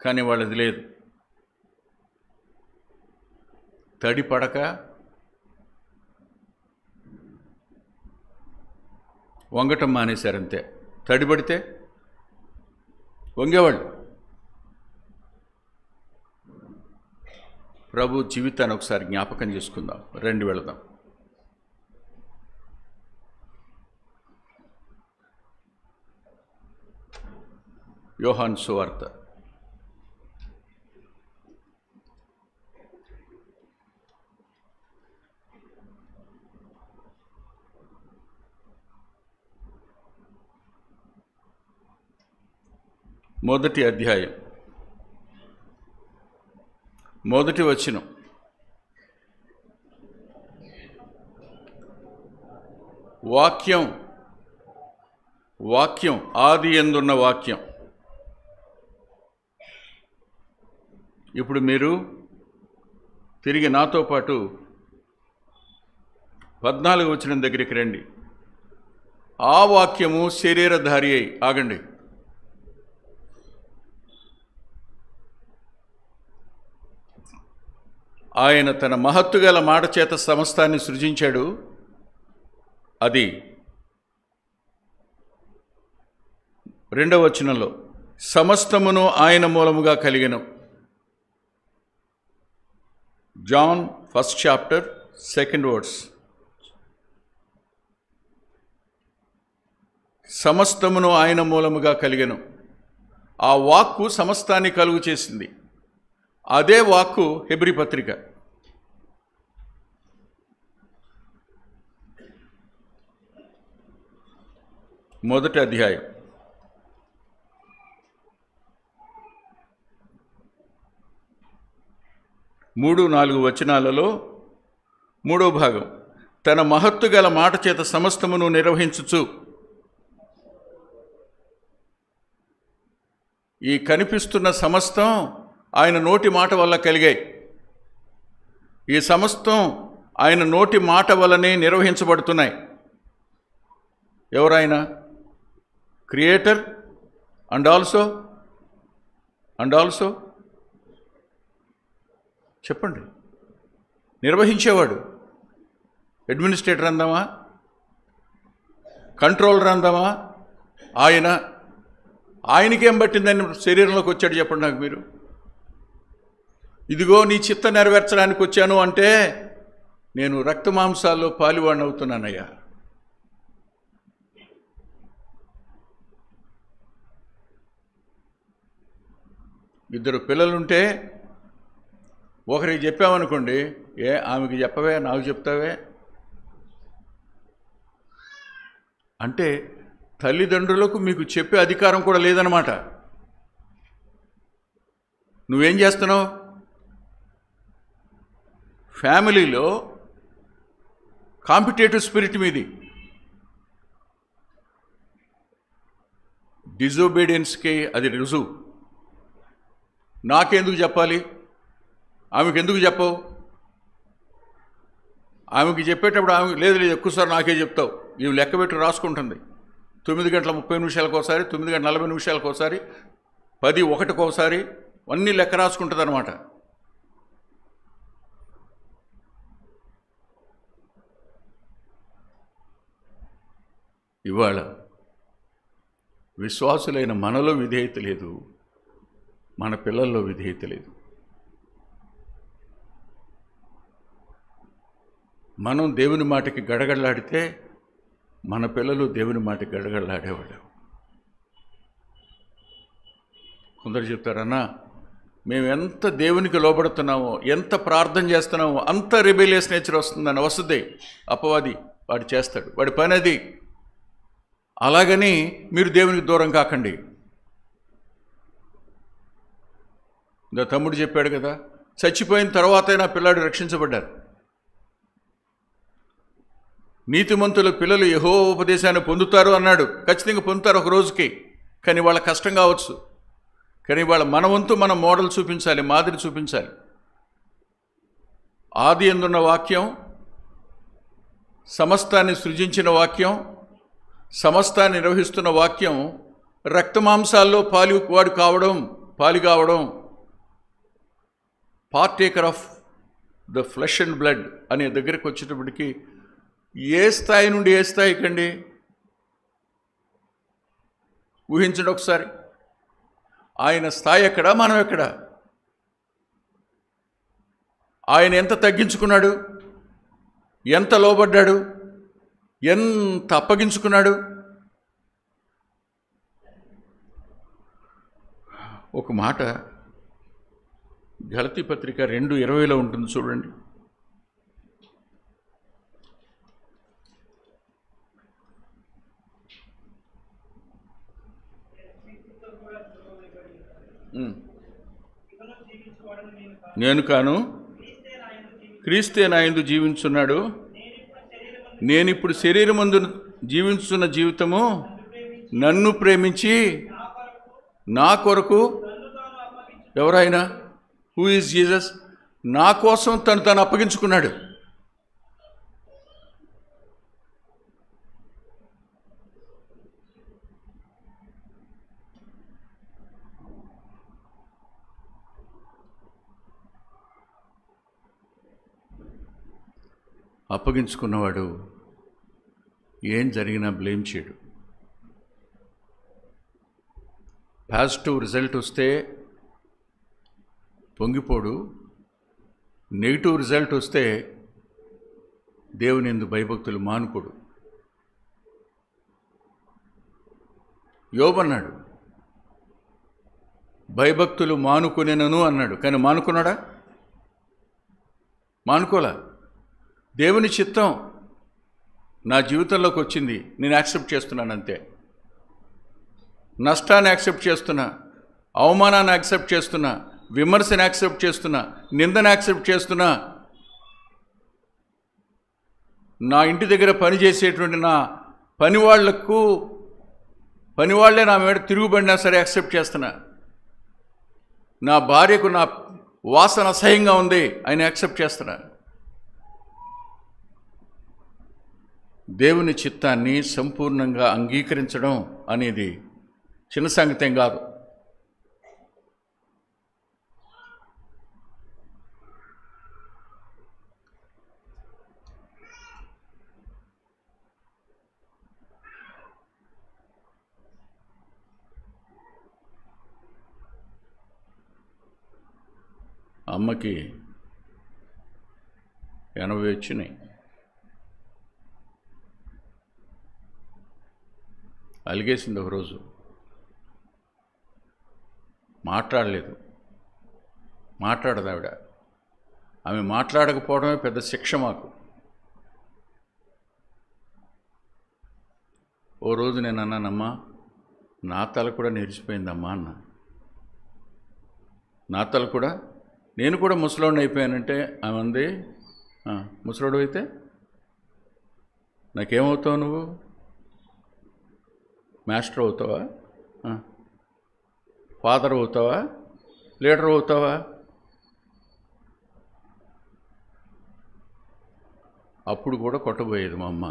కానీ వాళ్ళది లేదు. తడి పడక వంగటం మానేశారంతే. తడి పడితే వంగేవాళ్ళు. ప్రభు జీవితాన్ని ఒకసారి జ్ఞాపకం చేసుకుందాం, రండి వెళదాం. యోహాను సువార్త 1వ అధ్యాయం 1వ వచనం. వాక్యం ఆది యందున్న వాక్యం. ఇప్పుడు మీరు తిరిగి నాతో పాటు 14వ వచనం దగ్గరికి రండి. ఆ వాక్యము శరీరధారి అయి, ఆగండి, ఆయన తన మహత్తుగల మాట చేత సమస్తాన్ని సృజించాడు. అది 2వ వచనంలో సమస్తమును ఆయన మూలముగా కలిగెను. John 1st chapter 2nd verse. సమస్తమును ఆయన మూలముగా కలిగెను. ఆ వాక్కు సమస్తాన్ని కలుగు చేసింది. అదే వాక్కు హెబ్రీ పత్రిక. మొదటి అధ్యాయం 3-4 వచనాలలో 3వ భాగం. తన మహత్తు గల మాట చేత సమస్తమును నిర్వహించుచు. ఈ కనిపిస్తున్న సమస్తం ఆయన నోటి మాట వల్ల కలిగాయి. ఈ సమస్తం ఆయన నోటి మాట వల్లనే నిర్వహించబడుతున్నాయి. ఎవరైనా క్రియేటర్ అండ్ ఆల్సో చెప్పండి, నిర్వహించేవాడు. అడ్మినిస్ట్రేటర్ అందామా, కంట్రోలర్ అందామా? ఆయనకేం పట్టిందని శరీరంలోకి వచ్చాడు చెప్పండి నాకు మీరు. ఇదిగో నీ చిత్తం నెరవేర్చడానికి వచ్చాను అంటే నేను రక్త మాంసాల్లో పాలివాడిని అవుతున్నానయ్యా. ఇద్దరు పిల్లలుంటే ఒకరికి చెప్పామనుకోండి, ఆమెకి చెప్పవే, నాకు చెప్తావే అంటే తల్లిదండ్రులకు మీకు చెప్పే అధికారం కూడా లేదన్నమాట. నువ్వేం చేస్తున్నావు? ఫ్యామిలీలో కాంపిటేటివ్ స్పిరిట్ మీది. డిజోబీడియన్స్కి అది రుజువు. నాకెందుకు చెప్పాలి, ఆమెకు ఎందుకు చెప్పవు? ఆమెకి చెప్పేటప్పుడు ఆమె లేదు ఎక్కువసారి నాకే చెప్తావు. ఇవి లెక్క పెట్టి రాసుకుంటుంది. 9:30 ఒకసారి, 9:40 ఒకసారి, 10:01 ఒకసారి, అన్నీ లెక్క రాసుకుంటుంది అనమాట. ఇవాళ విశ్వాసులైన మనలో విధేయత లేదు, మన పిల్లల్లో విధేయత లేదు. మనం దేవుని మాటకి గడగడలాడితే మన పిల్లలు దేవుని మాటకి గడగడలాడేవాళ్ళు. కొందరు చెప్తారన్నా, మేము ఎంత దేవునికి లోబడుతున్నామో, ఎంత ప్రార్థన చేస్తున్నామో అంత రిబెలియస్ నేచర్ వస్తుందని. వస్తుంది, అపవాది వాడు చేస్తాడు, వాడి పని అది. అలాగని మీరు దేవునికి దూరం కాకండి. ఇంకా తమ్ముడు చెప్పాడు కదా, చచ్చిపోయిన తర్వాతైనా పిల్లాడు రక్షించబడ్డారు. నీతిమంతుల పిల్లలు యెహోవా ఉపదేశాన్ని పొందుతారు అన్నాడు. ఖచ్చితంగా పొందుతారు ఒక రోజుకి, కానీ వాళ్ళ కష్టం కావచ్చు. కానీ వాళ్ళ మన వంతు మనం మోడల్ చూపించాలి, మాదిరి చూపించాలి. ఆది యందున్న వాక్యం, సమస్తాన్ని సృజించిన వాక్యం, సమస్తాన్ని నిర్వహిస్తున్న వాక్యం రక్తమాంసాల్లో పాలు కావడం, partaker of the flesh and blood అనే దగ్గరికి వచ్చేటప్పటికి ఏ స్థాయి నుండి ఏ స్థాయికండి ఊహించండి ఒకసారి. ఆయన స్థాయి ఎక్కడ, మనం ఎక్కడ? ఆయన ఎంత తగ్గించుకున్నాడు, ఎంత లోబడ్డాడు, ఎంత అప్పగించుకున్నాడు. ఒక మాట గలతీ పత్రిక 2:20 ఉంటుంది చూడండి. నేను కాను, క్రీస్తే నా యందు జీవించున్నాడు. నేనిప్పుడు శరీరమందు జీవించున్న జీవితము నన్ను ప్రేమించి నా కొరకు, ఎవరైనా, హూ ఈజ్ జీసస్, నా కోసం తను అప్పగించుకున్నాడు. అప్పగించుకున్నవాడు ఏం జరిగినా బ్లేమ్ చేయడు. పాజిటివ్ రిజల్ట్ వస్తే పొంగిపోడు, నెగిటివ్ రిజల్ట్ వస్తే దేవుని యందు భయభక్తులు మానుకోడు. యోబు అన్నాడు, భయభక్తులు మానుకునేనను అన్నాడు. కానీ మానుకున్నాడా? మానుకోలా. దేవుని చిత్తం నా జీవితంలోకి వచ్చింది, నేను యాక్సెప్ట్ చేస్తున్నాను అంతే. నష్టాన్ని యాక్సెప్ట్ చేస్తున్నా, అవమానాన్ని యాక్సెప్ట్ చేస్తున్నా, విమర్శను యాక్సెప్ట్ చేస్తున్నా, నిందను యాక్సెప్ట్ చేస్తున్నా, నా ఇంటి దగ్గర పనిచేసేటువంటి నా పనివాళ్లే నా మీద తిరుగుబడినా సరే యాక్సెప్ట్ చేస్తున్నా, నా భార్యకు నా వాసన అసహ్యంగా ఉంది ఆయన యాక్సెప్ట్ చేస్తున్నా. దేవుని చిత్తాన్ని సంపూర్ణంగా అంగీకరించడం అనేది చిన్న సంగతేం కాదు. అమ్మకి 80 వచ్చినాయి. అలిగేసింది ఒకరోజు, మాట్లాడలేదు. మాట్లాడదు ఆవిడ. ఆమె మాట్లాడకపోవడమే పెద్ద శిక్ష మాకు. ఓ రోజు నేను అన్నానమ్మా, నా తల కూడా నెరిసిపోయిందమ్మా అన్న. నా తల కూడా, నేను కూడా ముసలోడిని అయిపోయానంటే ఆమె అంది, ముసలోడు అయితే నాకేమవుతావు నువ్వు? మాస్టర్ అవుతావా? ఫాదర్ అవుతావా? లీడర్ అవుతావా? అప్పుడు కూడా కొట్టబోయేది మా అమ్మ.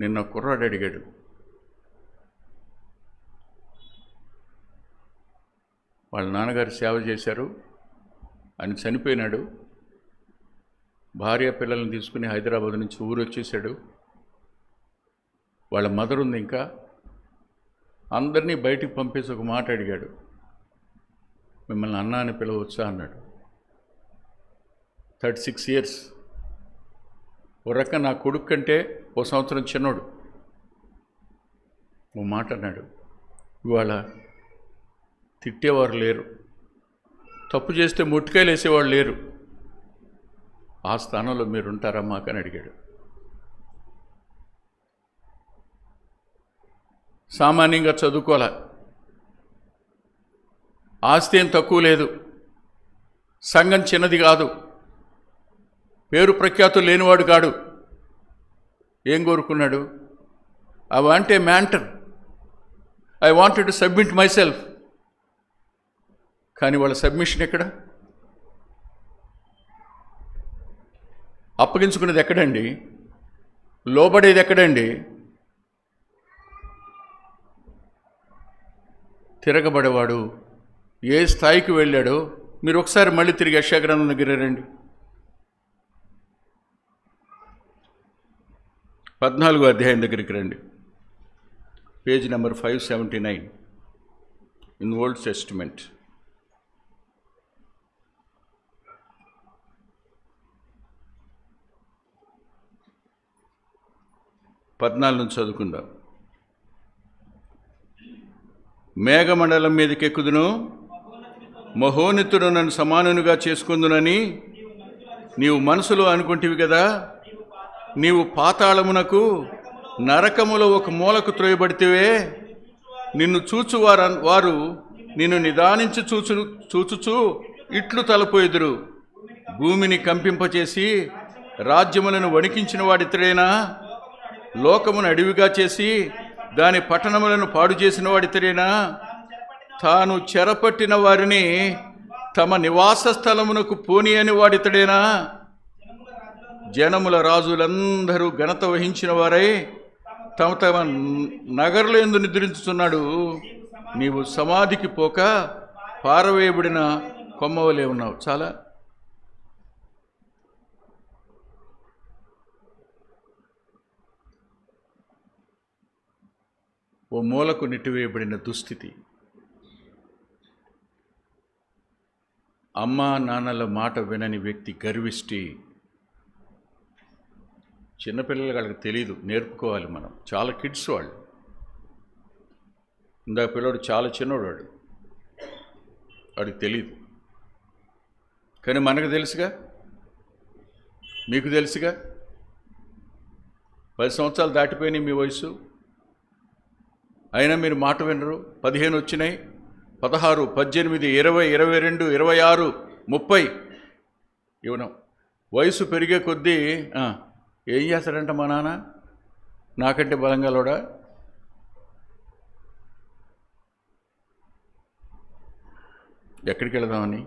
నిన్న కుర్రాడు అడిగాడు, వాళ్ళ నాన్నగారు సేవ చేశారు, ఆయన చనిపోయినాడు, భార్య పిల్లల్ని తీసుకుని హైదరాబాద్ నుంచి ఊరు వచ్చేసాడు, వాళ్ళ మదర్ ఉంది, ఇంకా అందరినీ బయటికి పంపేసి ఒక మాట అడిగాడు, మిమ్మల్ని అన్న అని పిలవచ్చా అన్నాడు. 36 years. ఓ రకం నా కొడుకు కంటే ఓ సంవత్సరం చిన్నోడు. ఓ మాట అన్నాడు, ఇవాళ తిట్టేవారు లేరు, తప్పు చేస్తే ముట్టుకాయలు వేసేవాళ్ళు లేరు, ఆ స్థానంలో మీరు ఉంటారా మాకని అడిగాడు. సామాన్యంగా చదువుకోలే, ఆస్తి ఏం తక్కువ లేదు, సంఘం చిన్నది కాదు, పేరు ప్రఖ్యాతులు లేనివాడు కాడు. ఏం కోరుకున్నాడు? I want a mentor, I wanted to submit myself. కానీ వాళ్ళ సబ్మిషన్ ఎక్కడ? అప్పగించుకునేది ఎక్కడండి? లోబడేది ఎక్కడండి? తిరగబడేవాడు ఏ స్థాయికి వెళ్ళాడో మీరు ఒకసారి మళ్ళీ తిరిగి యెషయా గ్రంథం దగ్గర రండి. 14వ అధ్యాయం దగ్గరికి రండి. Page number 579 in old testament. నుంచి చదువుకుందాం. మేఘమండలం మీదకి ఎక్కుదును, మహోన్నతుడు నన్ను సమానునిగా చేసుకుందునని నీవు మనసులో అనుకుంటివి కదా. నీవు పాతాళమునకు, నరకములో ఒక మూలకు త్రోయబడితివే. నిన్ను వారు నిన్ను నిదానించి చూచుచు ఇట్లు తలపోయిదురు. భూమిని కంపింపచేసి రాజ్యములను వణికించిన వాడితడేనా? లోకమును అడవిగా చేసి దాని పట్టణములను పాడు చేసిన వాడితడేనా? తాను చెరపట్టిన వారిని తమ నివాస స్థలమునకు పోని అని వాడితడేనా? జనముల రాజులందరూ ఘనత వహించిన వారై తమ తమ నగరుల యందు నిద్రించుచున్నాడు. నీవు సమాధికి పోక పారవేయబడిన కొమ్మవలే ఉన్నావు. చాలా. ఓ మూలకు నెట్టివేయబడిన దుస్థితి. అమ్మా నాన్నల మాట వినని వ్యక్తి గర్విష్టి. చిన్నపిల్లలు వాళ్ళకి తెలియదు, నేర్పుకోవాలి మనం. చాలా కిడ్స్ వాళ్ళు. ఇందాక పిల్లడు చాలా చిన్నోడు, వాడికి తెలియదు. కానీ మనకు తెలుసుగా, మీకు తెలుసుగా. 10 సంవత్సరాలు దాటిపోయినాయి మీ వయసు, అయినా మీరు మాట వినరు. 15 వచ్చినాయి, 16, 18, 20, 22, 26, 30 ఇవ్వను. వయసు పెరిగే కొద్దీ ఏం చేస్తాడంట మా నాన్న నాకంటే బలంగా లోడా? ఎక్కడికి వెళదామని?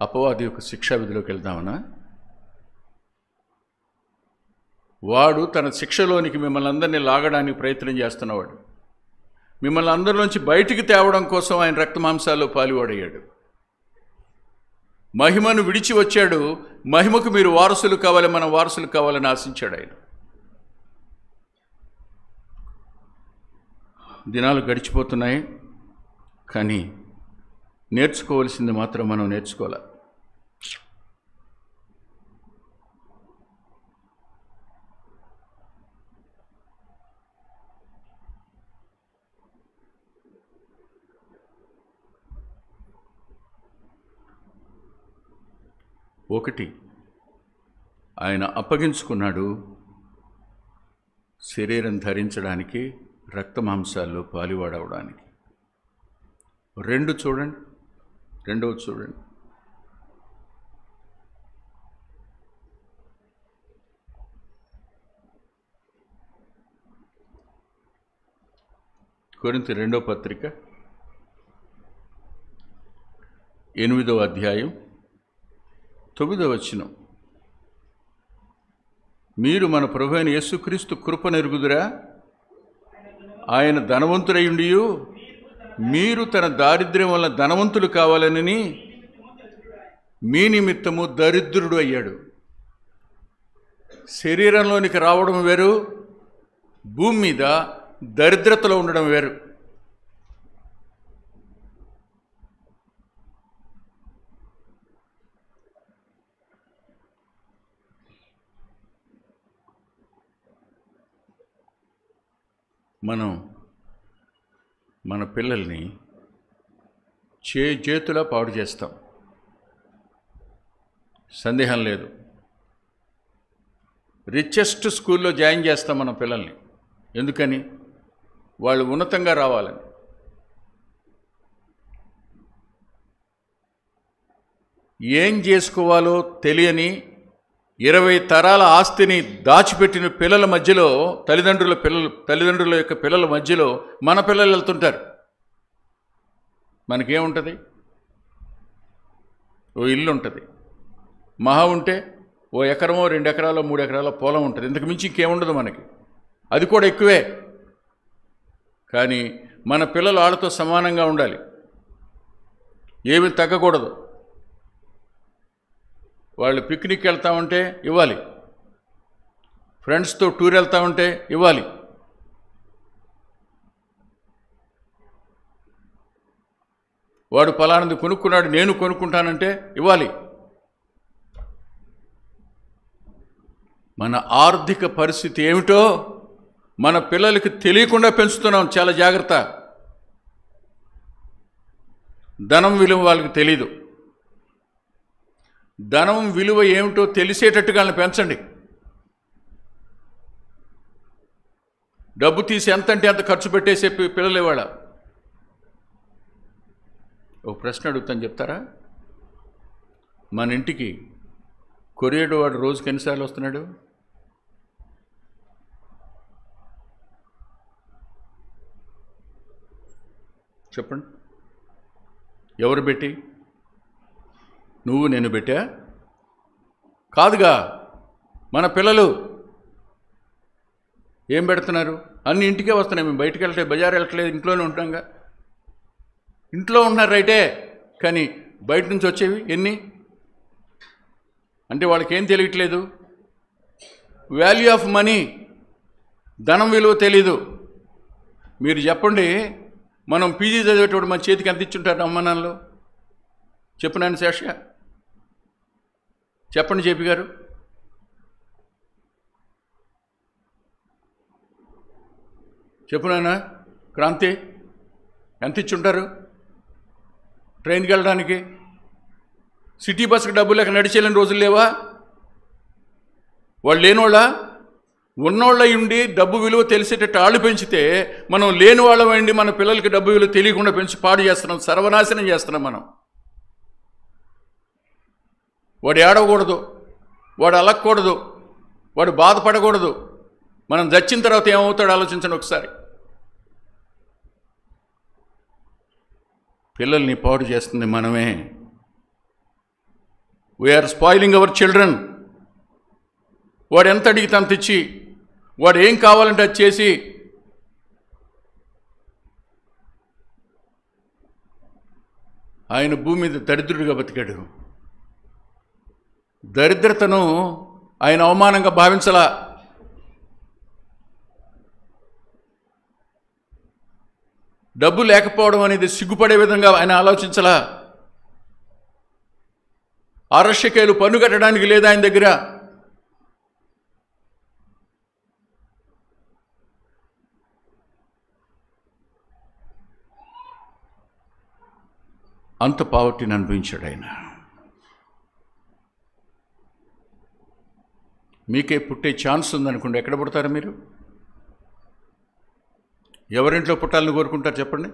అపవాది యొక్క శిక్షా విధిలోకి వెళ్దామనా? వాడు తన శిక్షలోనికి మిమ్మల్ని అందరినీ లాగడానికి ప్రయత్నం చేస్తున్నవాడు. మిమ్మల్ని అందరిలోంచి బయటికి తేవడం కోసం ఆయన రక్తమాంసాల్లో పాలువాడయ్యాడు. మహిమను విడిచి వచ్చాడు. మహిమకు మీరు వారసులు కావాలి, మనం వారసులు కావాలని ఆశించాడు ఆయన. దినాలు గడిచిపోతున్నాయి, కానీ నేర్చుకోవలసింది మాత్రం మనం నేర్చుకోవాలి. ఒకటి, ఆయన అప్పగించుకున్నాడు శరీరం ధరించడానికి, రక్తమాంసాల్లో పాలువాడవడానికి. 2 చూడండి, 2వ చూడండి. కొరింథీ 2వ పత్రిక 8వ అధ్యాయం 9వ వచనం. మీరు మన ప్రభువైన యేసుక్రీస్తు కృప నెరుగుదురా? ఆయన ధనవంతుడయుండియు మీరు తన దారిద్ర్యం వల్ల ధనవంతులు కావాలని మీ నిమిత్తము దరిద్రుడు అయ్యాడు. శరీరంలోనికి రావడం వేరు, భూమి మీద దరిద్రతలో ఉండడం వేరు. మనం మన పిల్లల్ని చేతులా పాడు చేస్తాం, సందేహం లేదు. రిచెస్ట్ స్కూల్లో జాయిన్ చేస్తాం మన పిల్లల్ని. ఎందుకని? వాళ్ళు ఉన్నతంగా రావాలని. ఏం చేసుకోవాలో తెలియని 20 తరాల ఆస్తిని దాచిపెట్టిన పిల్లల మధ్యలో, తల్లిదండ్రుల యొక్క పిల్లల మధ్యలో మన పిల్లలు వెళ్తుంటారు. మనకేముంటుంది? ఓ ఇల్లు ఉంటుంది, మహా ఉంటే ఓ ఎకరమో 2 ఎకరాలో 3 ఎకరాల పొలం ఉంటుంది. ఇంతకు మించి ఇంకేముండదు మనకి, అది కూడా ఎక్కువే. కానీ మన పిల్లలు వాళ్ళతో సమానంగా ఉండాలి, ఏమీ తగ్గకూడదు. వాళ్ళు పిక్నిక్ వెళ్తామంటే ఇవ్వాలి, ఫ్రెండ్స్తో టూర్ వెళ్తామంటే ఇవ్వాలి. వాడు పలానది కొనుక్కున్నాడు, నేను కొనుక్కుంటానంటే ఇవ్వాలి. మన ఆర్థిక పరిస్థితి ఏమిటో మన పిల్లలకి తెలియకుండా పెంచుతున్నాం. చాలా జాగ్రత్త. ధనం విలువ వాళ్ళకి తెలీదు. ధనం విలువ ఏమిటో తెలిసేటట్టుగా వాళ్ళని పెంచండి. డబ్బు తీసి ఎంత అంటే అంత ఖర్చు పెట్టేసే పిల్లలు ఇవాళ. ఒక ప్రశ్న అడుగుతాను, చెప్తారా? మన ఇంటికి కొరియర్ వాడు రోజుకి ఎన్నిసార్లు వస్తున్నాడు? చెప్పండి. ఎవరు పెట్టి? నువ్వు నేను పెట్టా? కాదుగా, మన పిల్లలు ఏం పెడుతున్నారు? అన్ని ఇంటికే వస్తున్నాయి. మేము బయటికి వెళ్ళట్లేదు, బజారు వెళ్ళట్లేదు, ఇంట్లోనే ఉంటాంగా. ఇంట్లో ఉంటున్నారు రైటే, కానీ బయట నుంచి వచ్చేవి ఎన్ని? అంటే వాళ్ళకి ఏం తెలియట్లేదు? వాల్యూ ఆఫ్ మనీ, ధనం విలువ తెలీదు. మీరు చెప్పండి, మనం పీజీ చదివేటప్పుడు మన చేతికి ఎంత ఇచ్చుంటారు అమ్మానాన్నలో? చెప్పు నాన్న శేష, చెప్పండి జేపీ గారు. చెప్పు నాన్న క్రాంతి, ఎంత ఇచ్చుంటారు ట్రైన్కి వెళ్ళడానికి? సిటీ బస్కి డబ్బులు లేక నడిచేళ్ళని రోజులు లేవా? వాళ్ళు లేనివాళ్ళ ఉన్నోళ్ళై ఉండి డబ్బు విలువ తెలిసేటట్టు ఆళ్ళు పెంచితే, మనం లేని వాళ్ళమండి మన పిల్లలకి డబ్బు విలువ తెలియకుండా పెంచి పాడు చేస్తున్నాం, సర్వనాశనం చేస్తున్నాం మనం. వాడు ఏడవకూడదు, వాడు అలక్కూడదు, వాడు బాధపడకూడదు. మనం చచ్చిన తర్వాత ఏమవుతాడో ఆలోచించండి ఒకసారి. పిల్లల్ని పాడు చేస్తుంది మనమే. We're spoiling our children. వాడు ఎంత అడిగితే అంత ఇచ్చి, వాడు ఏం కావాలంటే అది చేసి, ఆయన భూమి మీద దరిద్రుడిగా బతికాడు. దరిద్రతను ఆయన అవమానంగా భావించలా. డబ్బు లేకపోవడం అనేది సిగ్గుపడే విధంగా ఆయన ఆలోచించలా. అరశకేలు పన్ను కట్టడానికి లేదా ఆయన దగ్గర. అంత పావర్టీని అనుభవించాడు ఆయన. మీకే పుట్టే ఛాన్స్ ఉందనుకోండి, ఎక్కడ పుడతారు మీరు? ఎవరింట్లో పుట్టాలని కోరుకుంటారు చెప్పండి?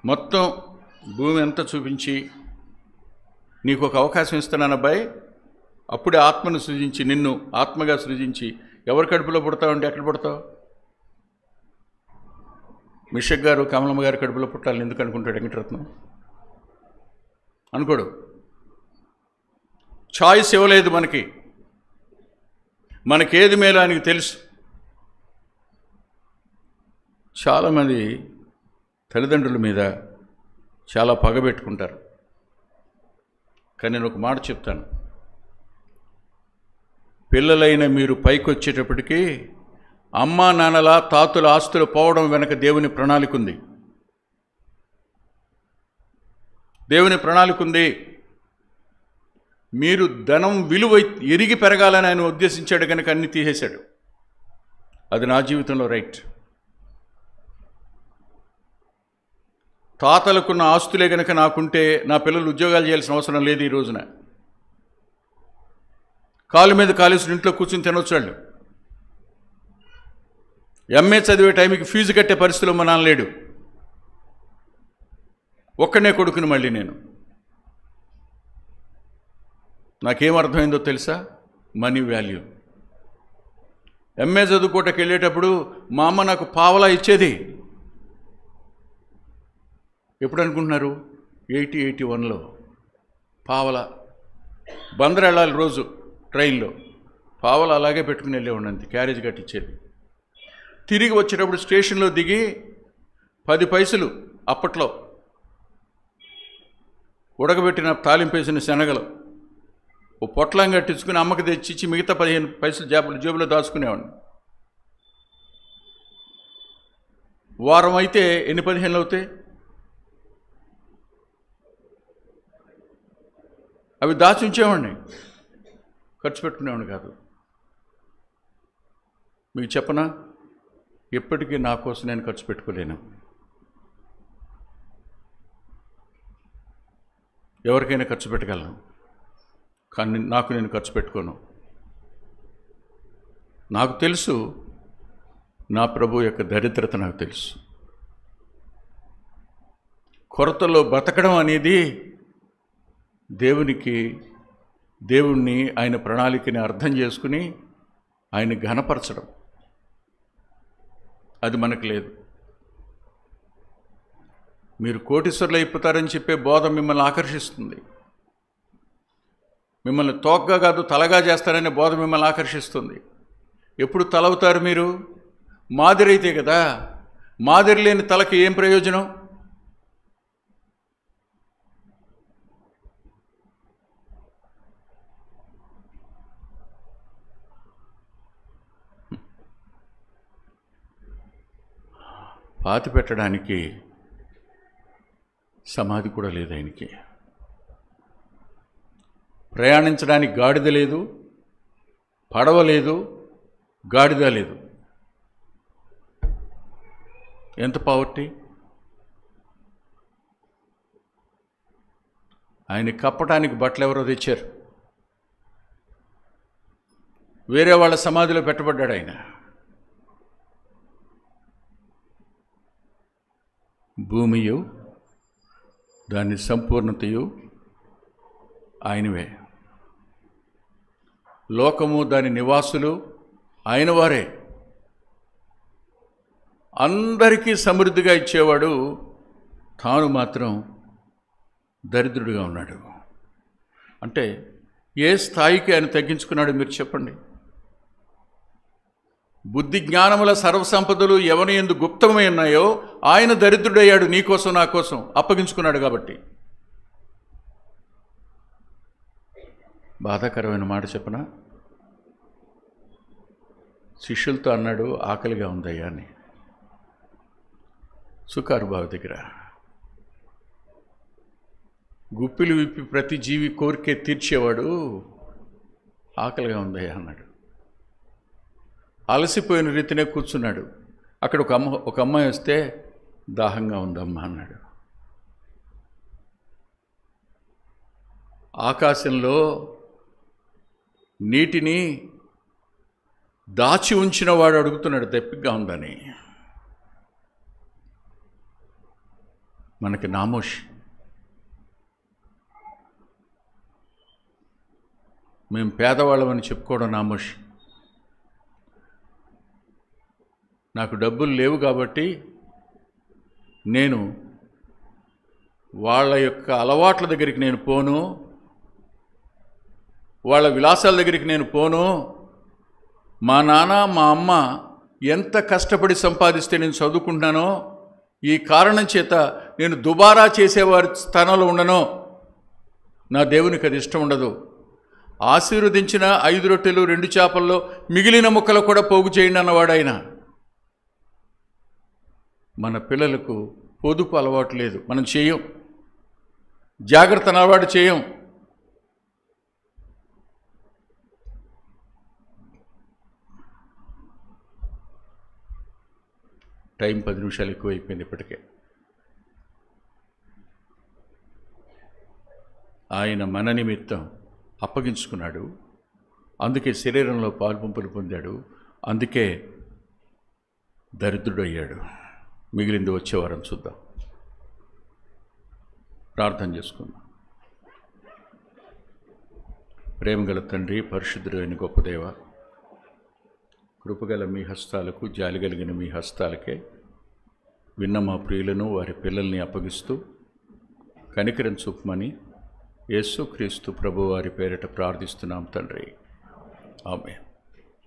మొత్తం భూమి అంతా చూపించి నీకు ఒక అవకాశం ఇస్తున్నాను అబ్బాయి, అప్పుడే ఆత్మను సృజించి, నిన్ను ఆత్మగా సృజించి ఎవరి కడుపులో పుడతావు అంటే ఎక్కడ పుడతావు? మిషక్ గారు కమలమ్మ గారి కడుపులో పుట్టాలని ఎందుకు అనుకుంటాడు వెంకటరత్నం? అనుకోడు. చాయిస్ ఇవ్వలేదు మనకి. మనకేది మేలో ఆయనకి తెలుసు. చాలామంది తల్లిదండ్రుల మీద చాలా పగబెట్టుకుంటారు. కానీ నేను ఒక మాట చెప్తాను, పిల్లలైన మీరు పైకి వచ్చేటప్పటికీ అమ్మా నాన్నల తాతుల ఆస్తులు పోవడం వెనక దేవుని ప్రణాళిక ఉంది. దేవుని ప్రణాళిక ఉంది. మీరు ధనం విలువ ఎరిగి పెరగాలని ఆయన ఉద్దేశించాడు కనుక అన్ని తీసేశాడు. అది నా జీవితంలో రైట్. తాతలకున్న ఆస్తులే కనుక నాకుంటే నా పిల్లలు ఉద్యోగాలు చేయాల్సిన అవసరం లేదు. ఈ రోజున కాలు మీద కాలేసిన ఇంట్లో కూర్చుని తినొచ్చు వాళ్ళు. ఎంఏ చదివే టైంకి ఫీజు కట్టే పరిస్థితిలో మా నాన్న లేడు. ఒక్కనే కొడుకుని మళ్ళీ నేను. నాకేమర్థమైందో తెలుసా? Money value. ఎంఏ చదువుకోటకి వెళ్ళేటప్పుడు మా అమ్మ నాకు పావలా ఇచ్చేది. ఎప్పుడు అనుకుంటున్నారు? 81లో పావలా. బందర్ వెళ్ళాలి రోజు ట్రైన్లో, పావలా అలాగే పెట్టుకుని వెళ్ళేవాడిని, అంతే. క్యారేజ్ కట్టించేది. తిరిగి వచ్చేటప్పుడు స్టేషన్లో దిగి 10 పైసలు అప్పట్లో ఉడకబెట్టిన తాలింపేసిన శనగలు ఓ పొట్లం కట్టించుకుని అమ్మకి తెచ్చిచ్చి మిగతా 15 పైసలు జేబులో దాచుకునేవాడిని. వారం అయితే ఎన్ని 15 అవుతాయి? అవి దాచి ఉంచేవాడిని, ఖర్చు పెట్టుకునేవాడిని కాదు. మీకు చెప్పనా, ఎప్పటికీ నా కోసం నేను ఖర్చు పెట్టుకోలేను. ఎవరికైనా ఖర్చు పెట్టగలను, కానీ నాకు నేను ఖర్చు పెట్టుకోను. నాకు తెలుసు నా ప్రభు యొక్క దరిద్రత, నాకు తెలుసు. కొరతలో బ్రతకడం అనేది దేవుణ్ణి ఆయన ప్రణాళికని అర్థం చేసుకుని ఆయన ఘనపరచడం. అది మనకు లేదు. మీరు కోటీశ్వరులు అయిపోతారని చెప్పే బోధ మిమ్మల్ని ఆకర్షిస్తుంది. మిమ్మల్ని తోకగా కాదు తలగా చేస్తారనే బోధ మిమ్మల్ని ఆకర్షిస్తుంది. ఎప్పుడు తలవుతారు మీరు? మాదిరి అయితే కదా. మాదిరి లేని తలకి ఏం ప్రయోజనం? పాతి పెట్టడానికి సమాధి కూడా లేదు ఆయనకి. ప్రయాణించడానికి గాడిద లేదు, పడవ లేదు, గాడిద లేదు. ఎంత పావర్టీ! ఆయన కప్పటానికి బట్టలు ఎవరో తెచ్చారు. వేరే వాళ్ళ సమాధిలో పెట్టబడ్డాడు ఆయన. భూమియు దాని సంపూర్ణతయు ఆయనవే, లోకము దాని నివాసులు ఆయన వారే. అందరికీ సమృద్ధిగా ఇచ్చేవాడు, తాను మాత్రం దరిద్రుడిగా ఉన్నాడు. అంటే ఏ స్థాయికి ఆయన తగ్గించుకున్నాడు మీరు చెప్పండి? బుద్ధి జ్ఞానముల సర్వసంపదలు ఎవని యందు గుప్తమై ఉన్నాయో ఆయన దరిద్రుడయ్యాడు, నీకోసం నా కోసం అప్పగించుకున్నాడు. కాబట్టి బాధాకరమైన మాట చెప్పనా? శిష్యులతో అన్నాడు, ఆకలిగా ఉందయ్యా అని. సుకారు బావి దగ్గర గుప్పిలు విప్పి ప్రతి జీవి కోరికే తీర్చేవాడు ఆకలిగా ఉందయ్యా అన్నాడు. అలసిపోయిన రీతినే కూర్చున్నాడు. అక్కడ ఒక అమ్మాయి వస్తే దాహంగా ఉందమ్మా అన్నాడు. ఆకాశంలో నీటిని దాచి ఉంచిన వాడు అడుగుతున్నాడు దప్పికగా ఉందని. మనకి నామోష్. మేము పేదవాళ్ళమని చెప్పుకోవడం నామోష్. నాకు డబ్బులు లేవు కాబట్టి నేను వాళ్ళ యొక్క అలవాట్ల దగ్గరికి నేను పోను, వాళ్ళ విలాసాల దగ్గరికి నేను పోను. మా నాన్న మా అమ్మ ఎంత కష్టపడి సంపాదిస్తే నేను చదువుకుంటున్నానో, ఈ కారణం చేత నేను దుబారా చేసేవారి స్థానంలో ఉండను. నా దేవునికి అది ఇష్టం ఉండదు. ఆశీర్వదించిన 5 రొట్టెలు 2 చేపల్లో మిగిలిన ముక్కలు కూడా పోగు చేయండి అన్నవాడు ఆయన. మన పిల్లలకు పొదుపు అలవాటు లేదు, మనం చేయం. జాగ్రత్త అలవాటు చేయం. టైం 10 నిమిషాలు ఎక్కువ అయిపోయింది ఇప్పటికే. ఆయన మన నిమిత్తం అప్పగించుకున్నాడు. అందుకే శరీరంలో పాల్పంపులు పొందాడు. అందుకే దరిద్రుడు అయ్యాడు. మిగిలింది వచ్చే వారం చూద్దాం. ప్రార్థన చేసుకుందాం. ప్రేమగల తండ్రి, పరిశుద్ధుడు అయిన గొప్ప దేవ, కృపగల మీ హస్తాలకు, జాలి కలిగిన మీ హస్తాలకే విన్న మా ప్రియులను వారి పిల్లల్ని అప్పగిస్తూ కనికరం చూపమని యేసుక్రీస్తు ప్రభువారి పేరిట ప్రార్థిస్తున్నాం తండ్రి. ఆమేన్.